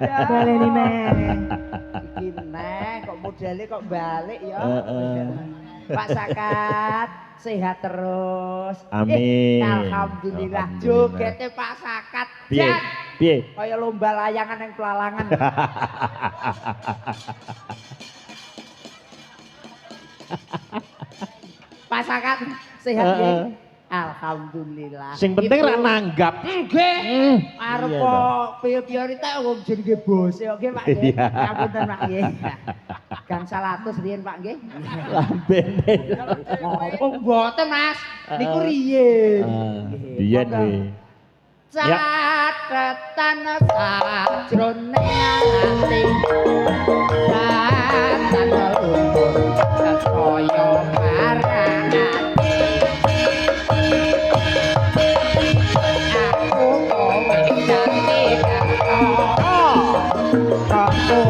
Baleni neh. Iki neh kok modele kok balik ya. Pak Sakat sehat terus. Amin. Alhamdulillah. Jogete Pak Sakat. Piye? Jan. Piye? Kaya lomba layangan yang pelalangan. Pak Sakat sehat ya. Alhamdulillah. Sing penting ra nanggap. Nggih. Arep Iya kok piye-piye ta wong jenenge bose kok nggih Pak nggih. Iya. Ngapunten Pak nggih. Gang 100 riyen Pak nggih. Lambene. Ngopo mboten Mas? Niku riyen. Biyen kuwi. Catetan sajroning ati. Catetan lumpur kaya marang ati. Aku kowe janji kok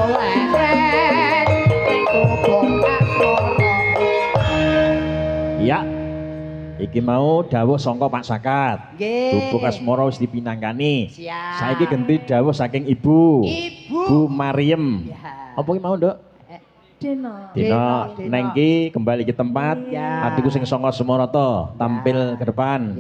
leren iku bongkak loro. Ya. Iki mau dawuh sangka Pak Sakat. Nggih. Bubuk asmara wis dipinangkani. Siap. Saiki ganti dawuh saking Ibu. Ibu. Bu Mariem. Ya. Apa iki mau, Nduk? Dino. Dino Dino. nengki kembali ke tempat. Ya. Adikku sing saka Sumoroto tampil ke depan.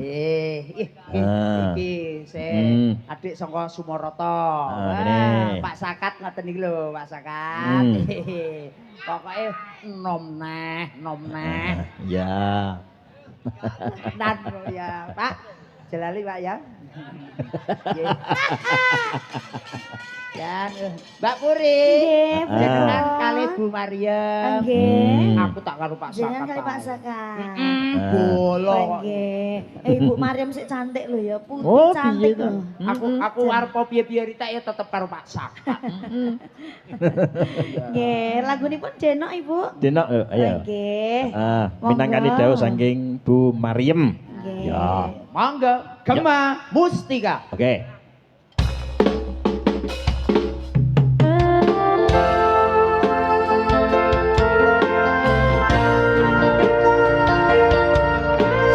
Ah. Iki sing adik saka Sumoroto. Ini. Pak Sakat ngoten iki lho, Pak Sakat. Pokoke nom neh. Ya. Nan ya, Pak. Jelali Pak ya. Nggih. Ya, Mbak Puri. Nggih, Jenengan kali Bu Maryam. Nggih. Aku tak karo Pak Sakat. Jenengan kali Pak Saka. Bolo. Nggih. Ibu Maryam sik cantik lho ya, putih Oh, cantik piye to? lho. Aku arep piye-piye rita ya tetep karo Pak Sakat. Nggih, lagunipun Deno Ibu. Dino ayo. Nggih. Minangkani dawuh saking Bu Maryam. Nggih. Ya. Mangga, Gema Mustika. Oke.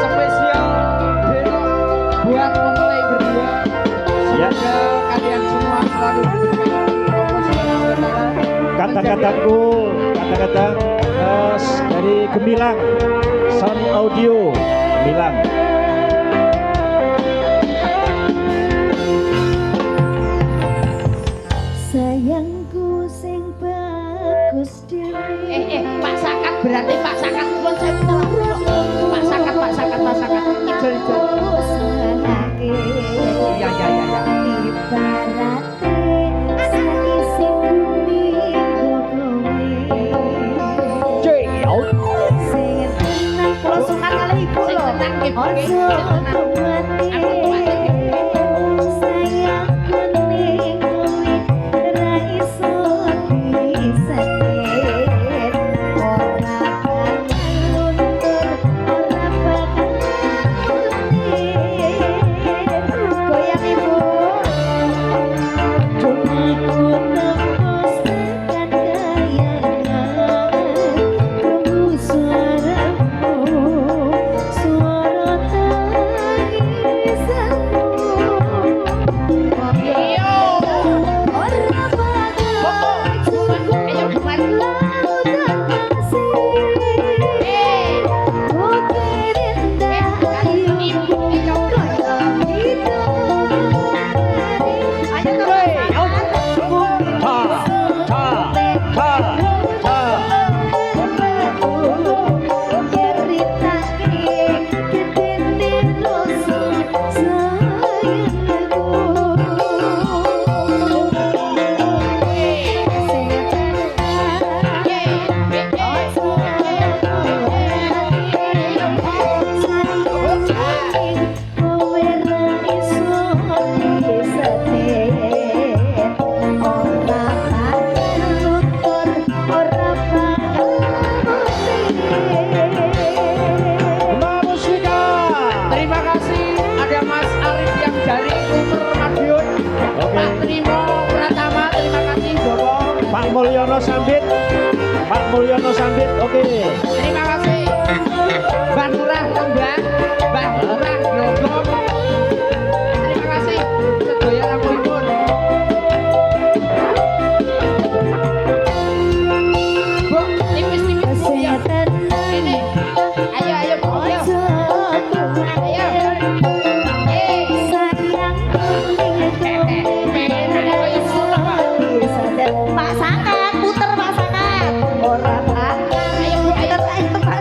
Spesial Deno buat mempelai berdua. Semoga kalian semua selalu diberikan promosional. Kata-kataku, kata-kata dari Gemilang Sound Audio Gemilang. Sayangku sing bagus dhewe. Pak Sakat berarti Pak Sakat pun saya minta Pak Sakat, Pak Sakat, Pak Sakat. Ijol. Iya. Ibarate saisi bumi kokowe. Sing tenang kula sukan kalih ibu Sing lho. tenang nggih, Bu, nggih. Ojo Tenang. kuwate. Aku kuwate. Sayangku ning kowe ra iso disaten. Ora bakal luntur, ora bakal goyang ibu. Aku tembus tekan kayangan, krungu suaramu, suara tangisanmu. Iya. Ora bakal cukup lautan kasih. Bukit indah ibu koyong bidadari. Ayo terus. Terima kasih ada Mas Arif yang dari Umur Madiun. Oke. Pak Trimo Pratama, terima kasih Bapak. Pak Mulyono Sambit. Pak Mulyono Sambit. Oke. Terima kasih Mbak Lurah Lembang, Mbak Lurah Grogol. Terima kasih sedaya rampungipun. Bu, tipis-tipis Bu ya. Ini. Ayo Bu, ayo. Pak Sangat, puter Pak Sangat. Orang ayo Bu, ayo Pak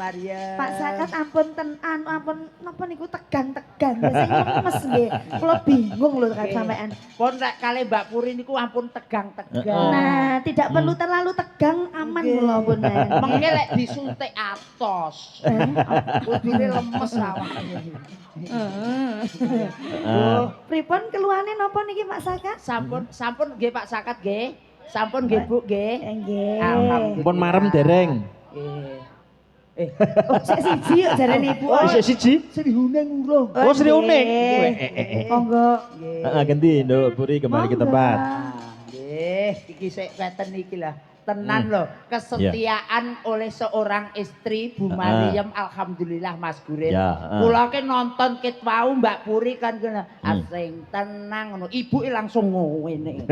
Maria. Pak Sakat ampun ampun napa niku tegang-tegang. Biasanya lemes nggih. Kula bingung lho kan sampean. Pun rek kali Mbak Puri niku ampun tegang-tegang. Nah, tidak perlu terlalu tegang, aman kula pun. Mengke lek disuntik atos. Kudune lemes awake. Pripun keluhane napa niki Pak Sakat? Sampun nggih Pak Sakat nggih. Sampun nggih Bu nggih. Nggih. Alhamdulillah. Pun marem dereng. Nggih. Oh, sik siji kok jarene Ibu. Oh, isih siji. Sri Huneng urung. Oh, Sri Uning. Monggo. Heeh, ganti Nduk Puri kembali ke tempat. Nggih, iki sik weten iki lah. Tenan loh, kesetiaan oleh seorang istri Bu Mariam, alhamdulillah Mas Gurin. Kula ke nonton ket wau Mbak Puri kan kena sing tenang ngono. Ibuke langsung ngene.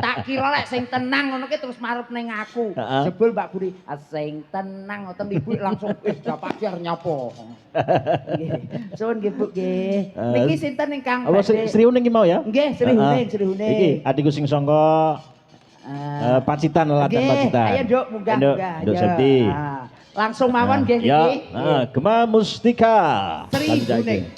Tak kira lek sing tenang ngono ki terus marep ning aku. Jebul Mbak Puri sing tenang ngoten ibuke langsung wis dapat nyopo. Nggih. Suwun nggih Bu nggih. Niki sinten ingkang badhe? Sri Uning ki mau ya? Nggih, Sri Uning, Sri Uning. Iki adikku sing sangka Pacitan Latan Pacitan. Ayo Nduk, munggah. Nduk Septi. Langsung mawon nggih niki. Ya, Gema Mustika. Sri Uning.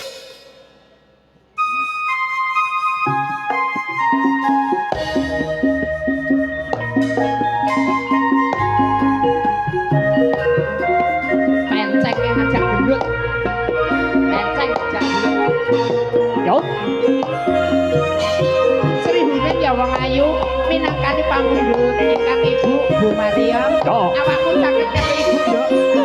Penceng yang ngajak gendut. Penceng ngajak gendut. Yo. Sri Uning ya wong ayu. Minangkani pamundhut ingkang Ibu Bu Mariam. Awakmu saged karo Ibu, Nduk.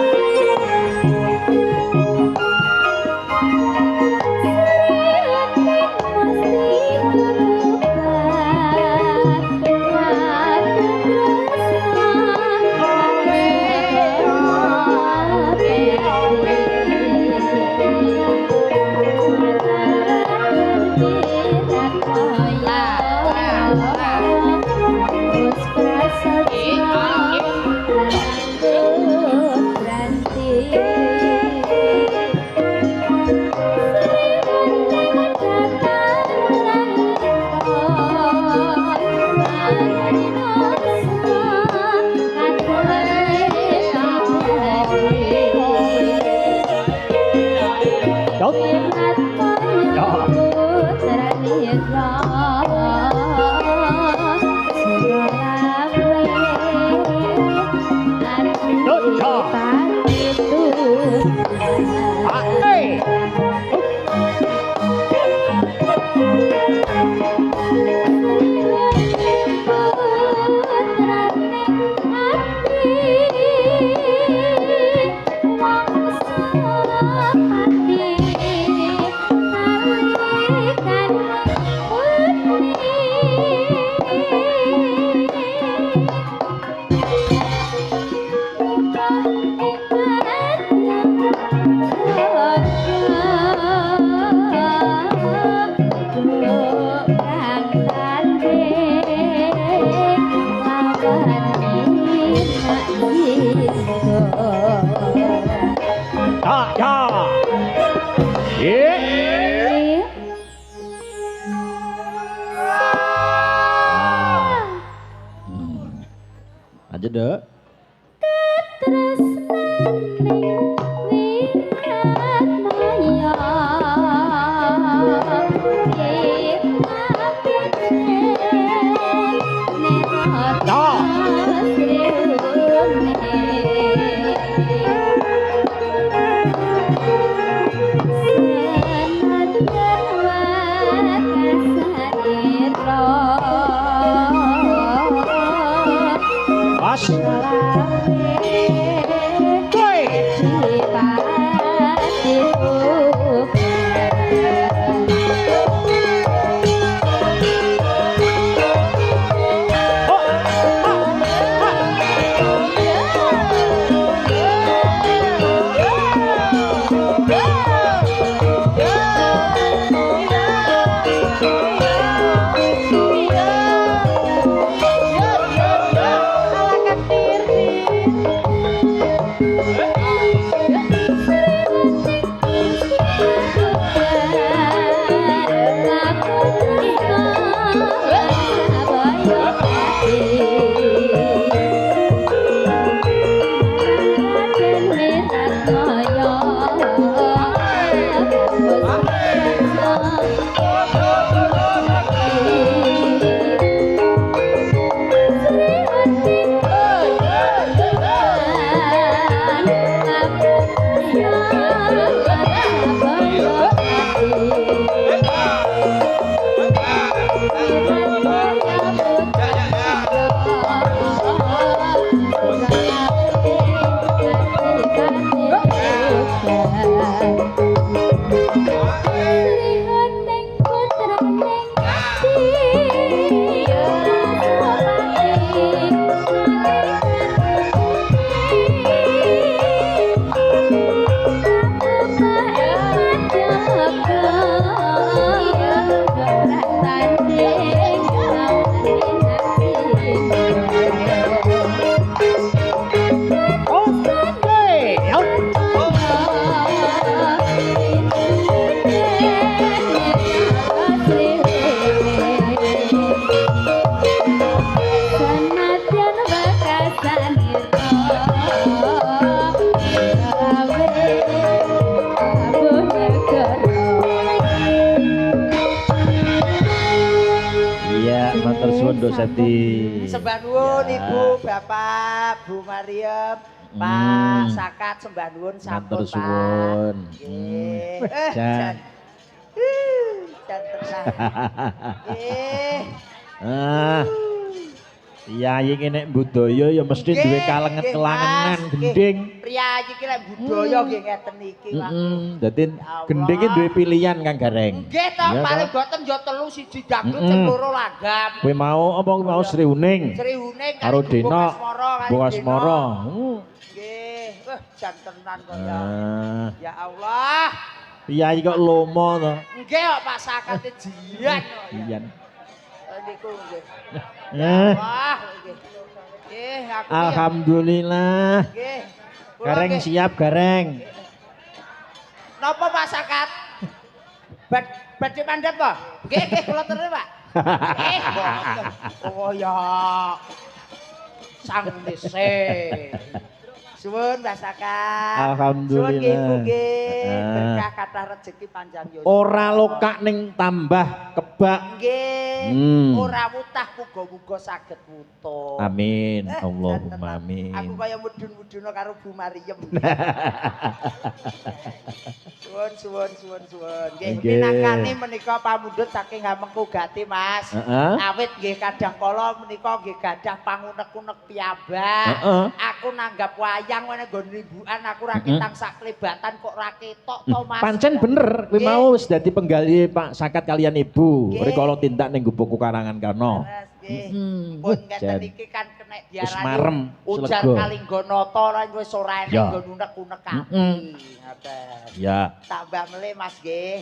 Aja deh. Woi. Nduk Septi. Sembah nuwun Ya. Ibu, Bapak, Bu Mariam, Pak Sakat sembah nuwun sampun Matur suwun. Nggih. Jan. Jan tenan. Nggih. Ah. Yayi ki nek budaya ya mesti Nggih, duwe nggih, kalengan-kelangenan Mas. gending. Nggih. Priyayi ki lek budaya nggih ngeten iki, Pak. Dadi Allah. gending ki duwe pilihan Kang Gareng. Nggih to, Iya, paling toh. boten yo telu siji dangdut sing loro langgam. Kowe mau apa kowe mau Sri Uning? Sri Huning Karo Deno, kali Bung Deno. Asmara. Nggih, jan tenan kok ya. Ah, Ya Allah. Yayi kok lomo to. Nggih kok Pak Sakate jian kok ya. Iyan. Niku nggih. Eh, Wah, nggih. Nggih, aku ya. alhamdulillah. Nggih. Kula Gareng nggih. siap gareng. Napa Pak Sakat? Badhe mandhap apa? Nggih, nggih kula terus, Pak. Nggih, boten. Oh ya. Sang dese. Suwun Pak Sakat. Alhamdulillah. Suwun nggih Ibu nggih. Ah. Berkah kathah rezeki panjang yuswa. Ora lokak ning tambah kebak. Nggih. Ora wutah muga-muga saged wutuh. Amin. Eh, Allahumma tenan. amin. Aku kaya mudun-muduna karo Bu Mariem. Suwun. Nggih, Nggih. minangkani menika pamundhut saking Hamengku Gati, Mas. Heeh. Awit nggih kadang kala menika nggih gadah pangunek-unek piyambak. Heeh. Aku nanggap wayang wene nggon ribukan aku ra kitang sak klebatan kok ra ketok to, Mas. Pancen bener, kowe Nggih. mau wis dadi penggali Pak Sakat kalian Ibu. Nggih. Rikala tindak ning Gubuk Karangan Kano. Leres, nggih. Mm-mm. Pun Jan. ngeten iki kan kena Wis marem, diarani ujar slega. Kalingganata lan wis ora enek Ya. nggon unek-unek kaki. Mm-mm. Ngoten. Ya. Tambah melih Mas nggih.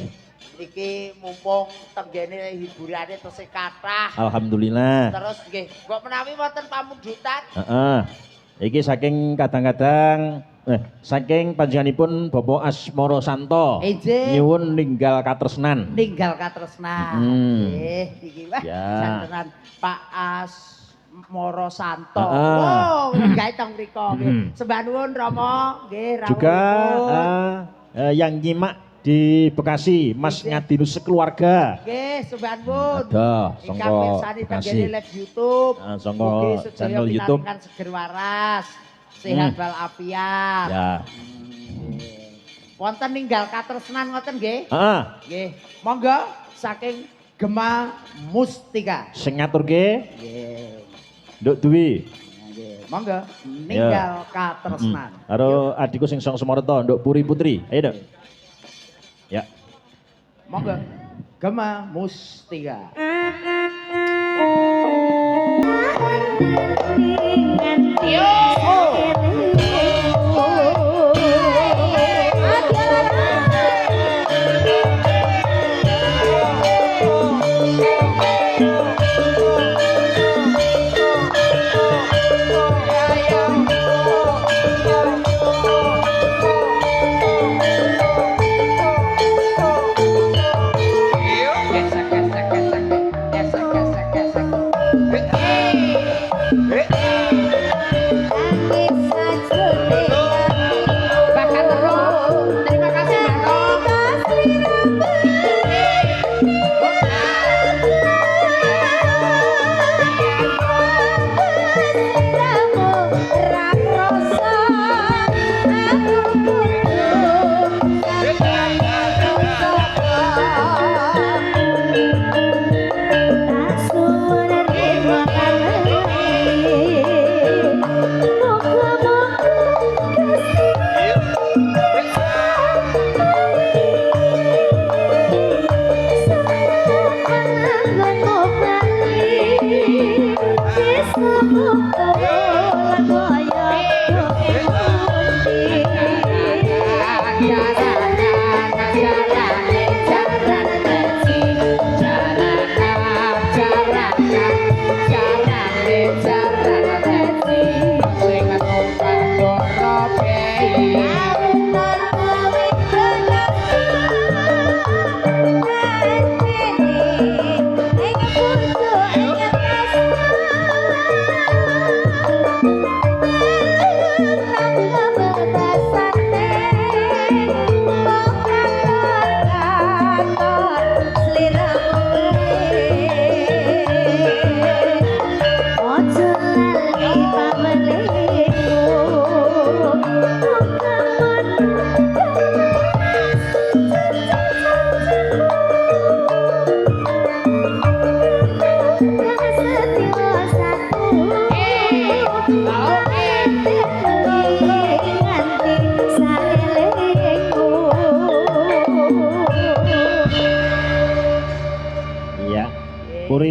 Iki mumpung tenggene hiburane tesih kathah. Alhamdulillah. Terus nggih, kok menawi wonten pamundhutan Heeh. Iki saking kadang-kadang saking panjenenganipun Bapak Asmara Santo. Ije. Nyuwun ninggal katresnan. ninggal katresnan. Mm. Nggih, iki wah Ya. jantenan Pak Asmara Santo. Heeh. Oh, gawe teng mriku nggih. Sembah nuwun Rama, nggih rawuh. Juga yang nyimak di Bekasi, Mas Ngadinus sekeluarga. Nggih, sembah nuwun. Ada, Ingkang sangka mirsani Bekasi. tenggene live YouTube. Sangka Mugi sedaya channel YouTube. pinaringan seger waras, sehat walafiat. Ya. Nggih. Wonten ninggal katresnan ngoten nggih? Heeh. Nggih. Monggo saking Gema Mustika. Sing ngaturke Nggih. Nduk Dwi. Nggih. Monggo ninggal katresnan. Karo adikku sing Song Semarta, Nduk Puri Putri. Ayo, Nduk. Ya. Monggo Gema Mustika. Gesek gesek gesek gesek gesek gesek.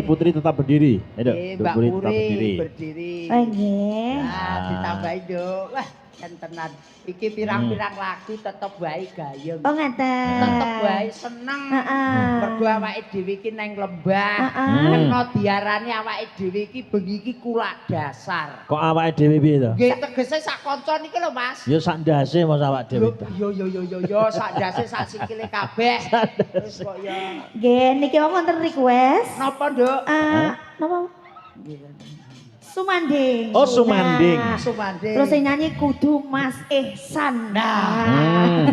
Putri tetap berdiri. Ayo, Nggih, Duk Mbak Puri tetap Puri berdiri. berdiri. Oh nggih. Nah, ditambahi Duk. Wah, kentenan. Iki pirang-pirang lagu tetep wae gayeng. Oh ngeten. Tetep wae seneng. Heeh. Mergo awake dhewe iki nang lembah. Heeh. Kena diarani awake dhewe iki bengi iki kulak dasar. Kok awake dhewe piye to? Nggih tegese sak kanca niki lho Mas. Ya sak ndase mas awak dhewe. Yo sak dase sak sikile kabeh. Terus kok ya. Nggih, niki wonten request. Napa, Nduk? Napa? Sumanding. Oh, Sumanding. Nah, Sumanding. terus yang nyanyi kudu Mas Ihsan. Nah.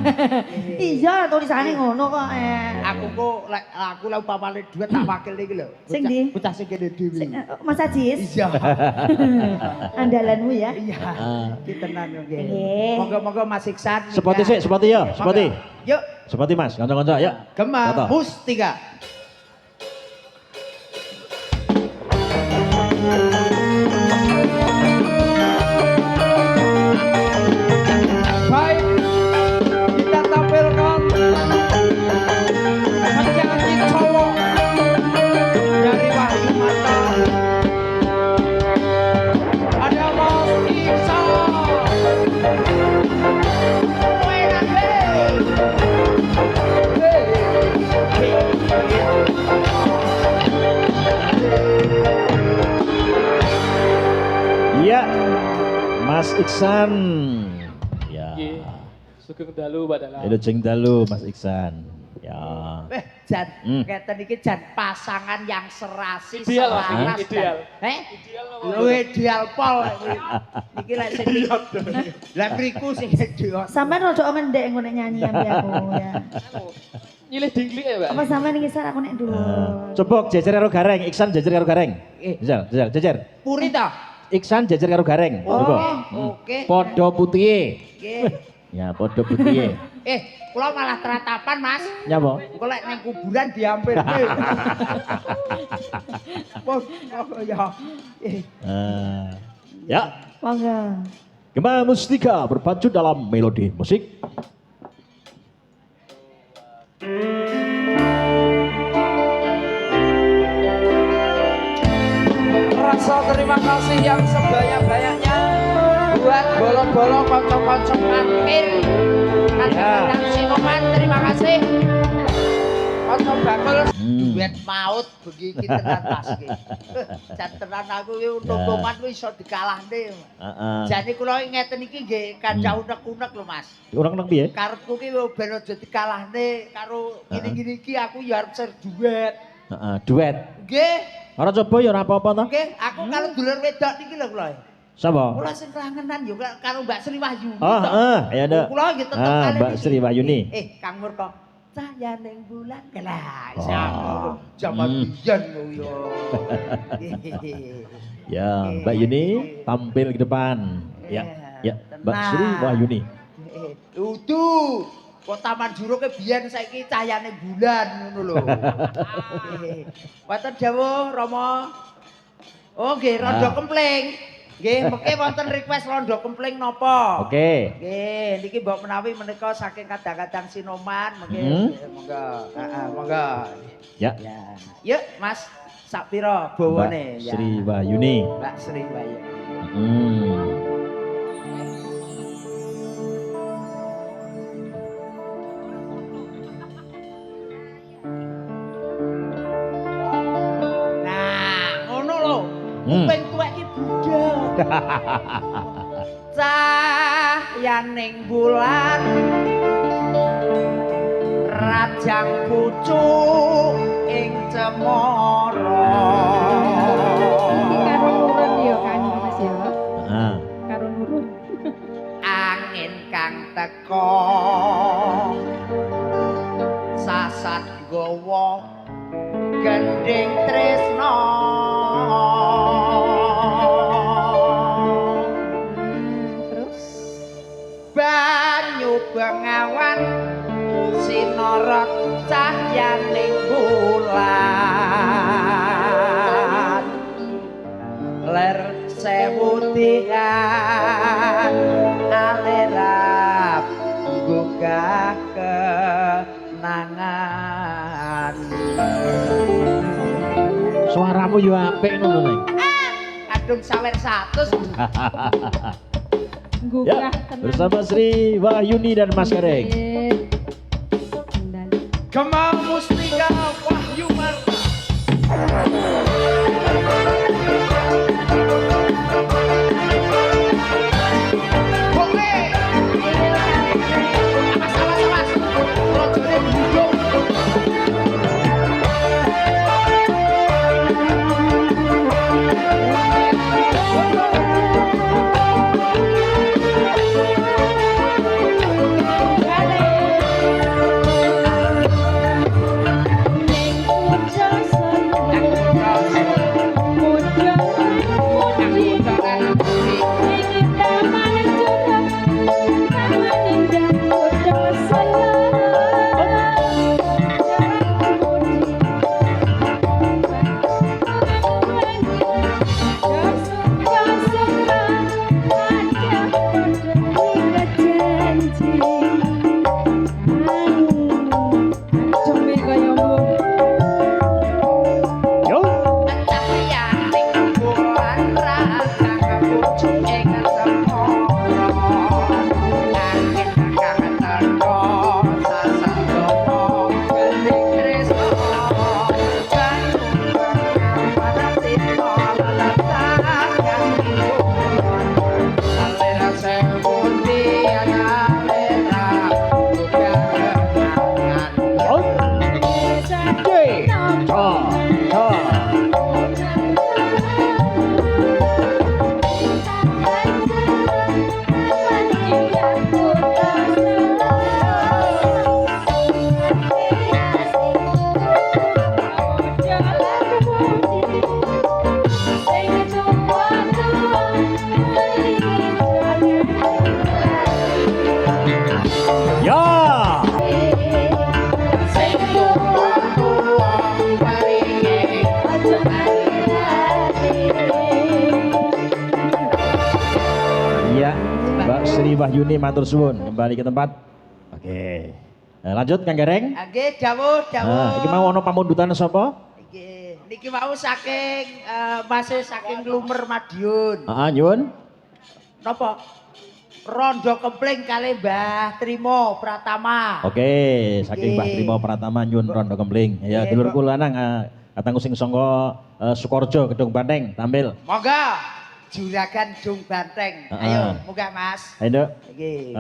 Iya tulisannya ngono kok. Aku kok lek aku lek umpamane duit tak wakil iki lho. Sing ndi? Bocah sing kene dhewe. Mas Ajis. Iya. Andalanmu ya. Iya. Iki tenan yo nggih. Nggih. Monggo-monggo Mas Iksan. Sepoti sik, sepoti ya, sepoti. Yuk, Sepoti Mas, kanca-kanca, yuk. Gema Toto. Mustika. Baik, kita tampilkan penyanyi cowok dari Wahyu Mata. Ada Mas Iksan. Buenas, hey. Iya. Mas Iksan. Ya. Nggih. Sugeng dalu Badalah. Itu jeng dalu Mas Iksan. Ya. Jan, Hmm. ngeten iki jan pasangan yang serasi Ideal, Mas, selaras dan- ideal. Ideal Lo ideal pol. Iki lek sing lah mriku sing ideal. Sampean rada ngendek ngono nyanyi ambi aku ya. Nyilih dinglik ya, Mbak. Apa sampean ngisar aku nek dulu. Coba jejer karo gareng, Iksan jejer karo gareng. Jejer. Puri ta? Iksan jejer karo gareng. Coba. Oke. Podo putih. Oke. Ya, podo putih. Kula malah teratapan, Mas. Nyapa? Engko lek ning kuburan diampir. Oh ya. Ya. Monggo. Gema Mustika berpacu dalam melodi musik. Rasa terima kasih yang sebanyak-banyaknya buat bolong-bolong kanca-kanca parkir. Kadang-kadang Sinoman terima kasih. Kanca bakul duet maut bengi iki tenan Mas iki. Jan tenan aku iki untung-untungan kuwi iso dikalahne. Heeh. Jane kula ngeten iki nggih kancah unek-unek lho Mas. Unek-unek piye? Karepku ki ben aja dikalahne karo ngene-ngene iki aku ya arep ser duet. Heeh, duet. Nggih. Ora coba ya ora apa-apa to. Nggih, aku karo dulur wedok niki lho kula. Sapa? Kula sing rangenan yo karo Mbak Sri Wahyuni. Oh, heeh, ya Nduk. Kula nggih tetep Ah, kali Mbak niki. Sri Wahyuni. Kang Murko. Cahya ning bulan kelah. Oh. Zaman biyen lho yo. Ya, Mbak Yuni tampil ke depan. Ya, ya, Mbak Sri Wahyuni. Dudu. Kota Manjuro ke biyen saiki cahyane bulan ngono lho. Wonten dawuh Rama. Oh nggih, rondo kempling. Nggih, mengke wonten request rondo kempling napa? Oke. Nggih, niki mbok menawi menika saking kadang-kadang Sinoman mengke monggo. Heeh, monggo. Ya, Ya. Yuk, Mas. Sak pira Mbak bawane ya. Sri Wahyuni. Mbak Sri Wahyuni. Hmm. Nah, ngono lho. Kuping tuwek iki budal. Cahyaning bulan rajang pucuk ing cemara. Karo nurun ya kan Mas ya. Ah. Karo nurun. Angin kang teka sasat gawa gending tresno. Terus Banyu bengawan sinorot cahyaning bulan ler sewu tiang alerap gugah kenangan Suaramu yo apik ngono Neng. Kadung sawer 100. Ya, bersama Sri Wahyuni dan Mas Gareng. Gema Mustika Wahyu Marta. Oke. Mas. Rojone duduk. Wahyuni matur suwun kembali ke tempat. Oke. Nah, lanjut Kang Gareng. Nggih, dawuh. Nah, iki mau ana pamundutan sapa? Niki mau saking masih saking Lumer Madiun. Heeh, nyuwun. Napa? Rondo Kempling kali Mbah Trimo Pratama. Oke, saking Mbah Trimo Pratama nyuwun rondo kempling. Ya, dulurku lanang katangku sing saka Sukorejo Gedung Banteng tampil. Monggo. Juragan Dung Banteng. Ayo, munggah Mas. Ayo, Nduk. Nggih.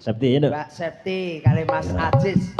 Septi ya, Nduk. Mbak Septi kali Mas Ajis.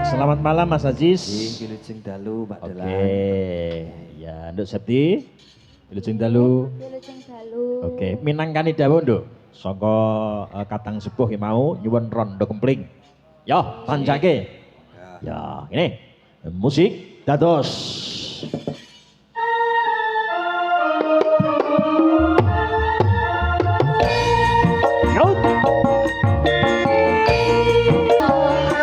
Selamat malam Mas Ajis. Wilujeng dalu Mbak Dalan. Oke. Ya, Nduk Septi. Wilujeng dalu. Wilujeng dalu. Oke, minangkani dawuh Nduk. Saka Katang Sepuh mau nyuwun rondo kempling. Yo, tancake. Ya, ini musik dados. Mas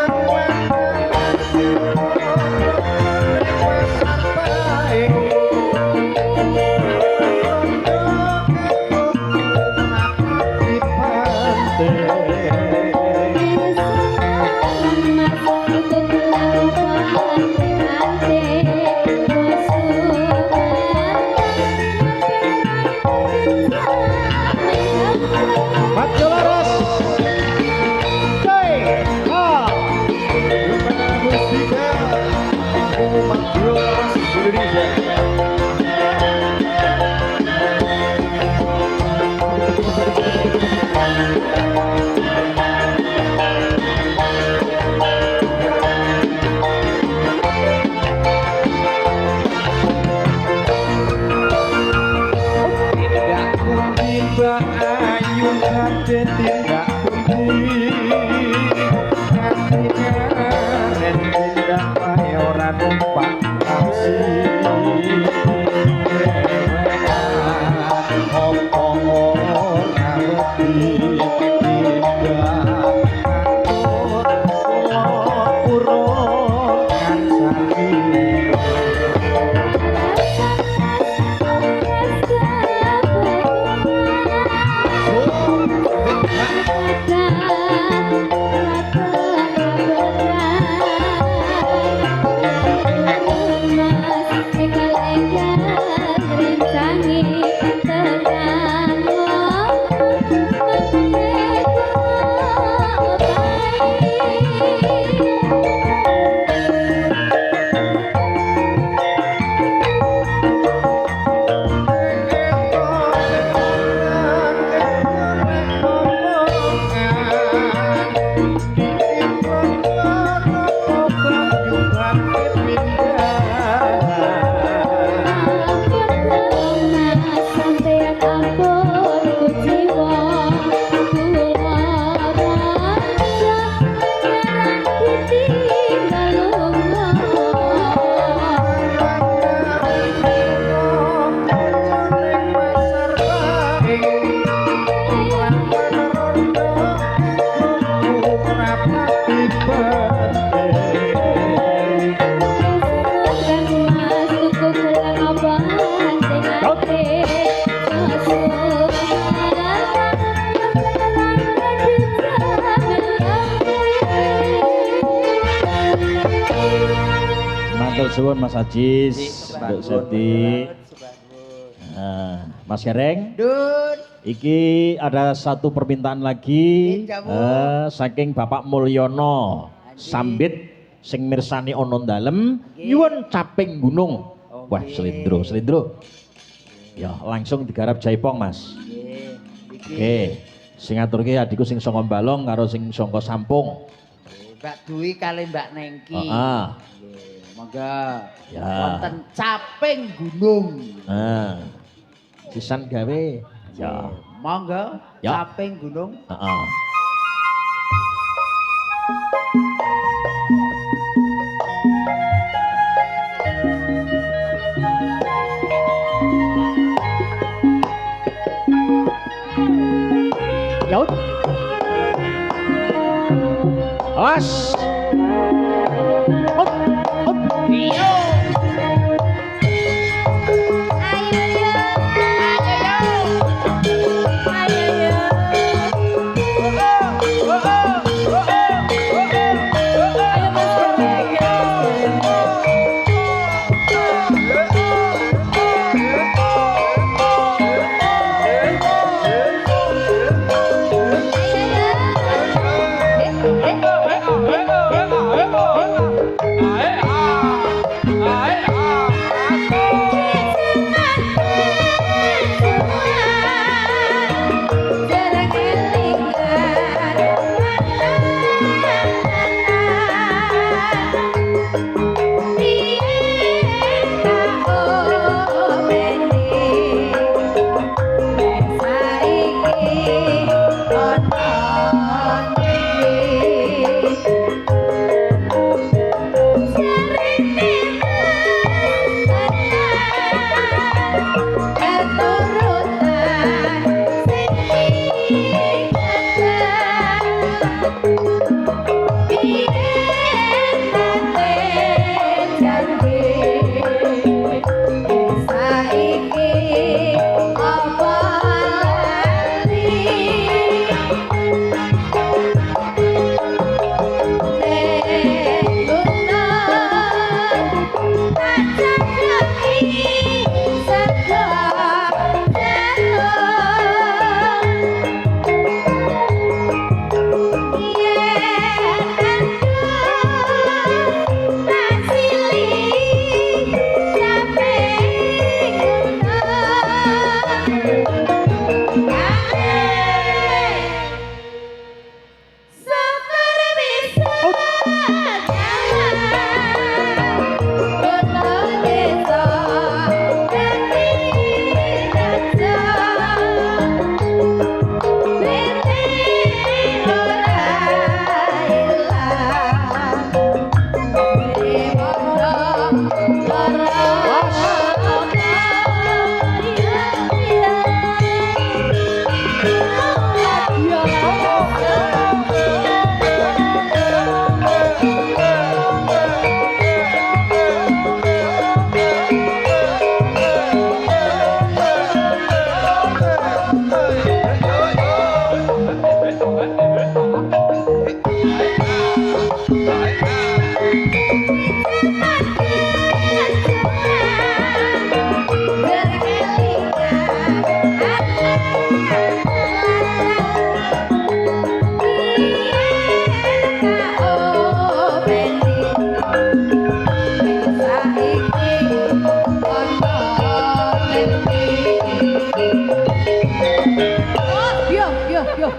kate tindak budi nganti ngaren tindak wae ora numpak taksi opo ora wedi tindak urung kan sakit Matur suwun Mas Ajis, Mbak Seti. Nah, Mas Gereng, Dun, iki ada satu permintaan lagi saking Bapak Mulyono Sambit sing mirsani ana dalem nyuwun caping gunung. Wah, selindro. Ya, langsung digarap Jaipong, Mas. Oke, sing ngaturke adikku sing saka Balong karo sing saka Sampung. Mbak Dwi kali Mbak Nengki. Heeh. Monggo. Ya. Wonten caping gunung. Nah, sisan gawe. Ya. Monggo. Ya. Caping gunung. Heeh. Yaut. Os. Hop, hop. Iyo. Ayo,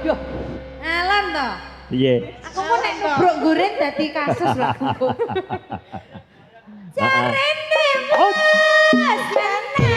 yo. Alon to. Piye? Aku mau nek nubruk gurin dadi kasus lho aku. Jarene mas keturutan seti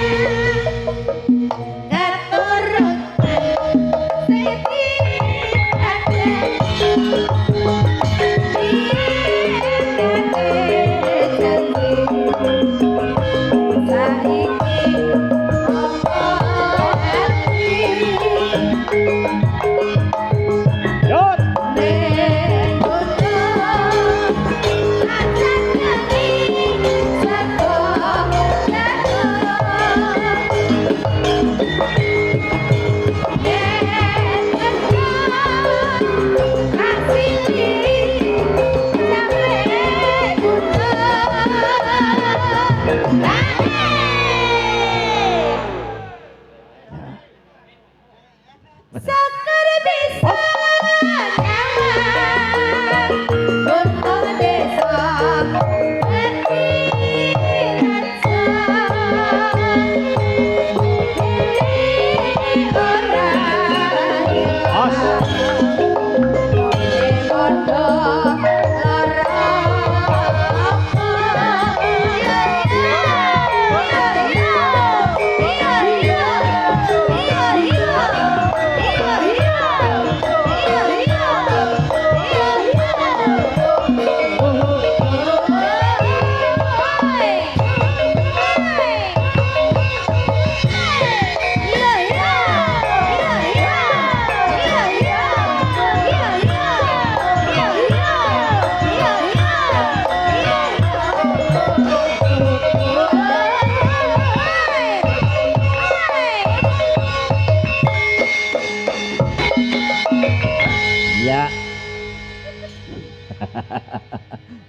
Sakar bisa nyaman Gunung desa Ya.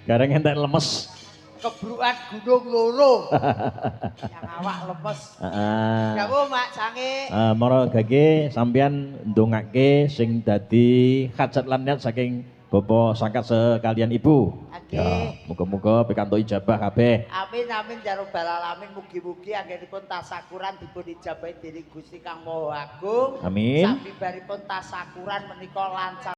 Gareng entek lemes. Kebrukan gunung loro. Yang awak lemes. Heeh. Ya Bu, Mak Sange. Mara gage sampeyan ndongake sing dadi hajat lan niat saking Bapak Sangkat sekalian Ibu. Oke. Ya, muga-muga pikantuk ijabah kabeh. Amin amin ya rabbal alamin. Mugi-mugi anggenipun tasakuran dipun ijabahi dening Gusti Kang Maha Agung. Amin. Sabibaripun tasakuran menika lancar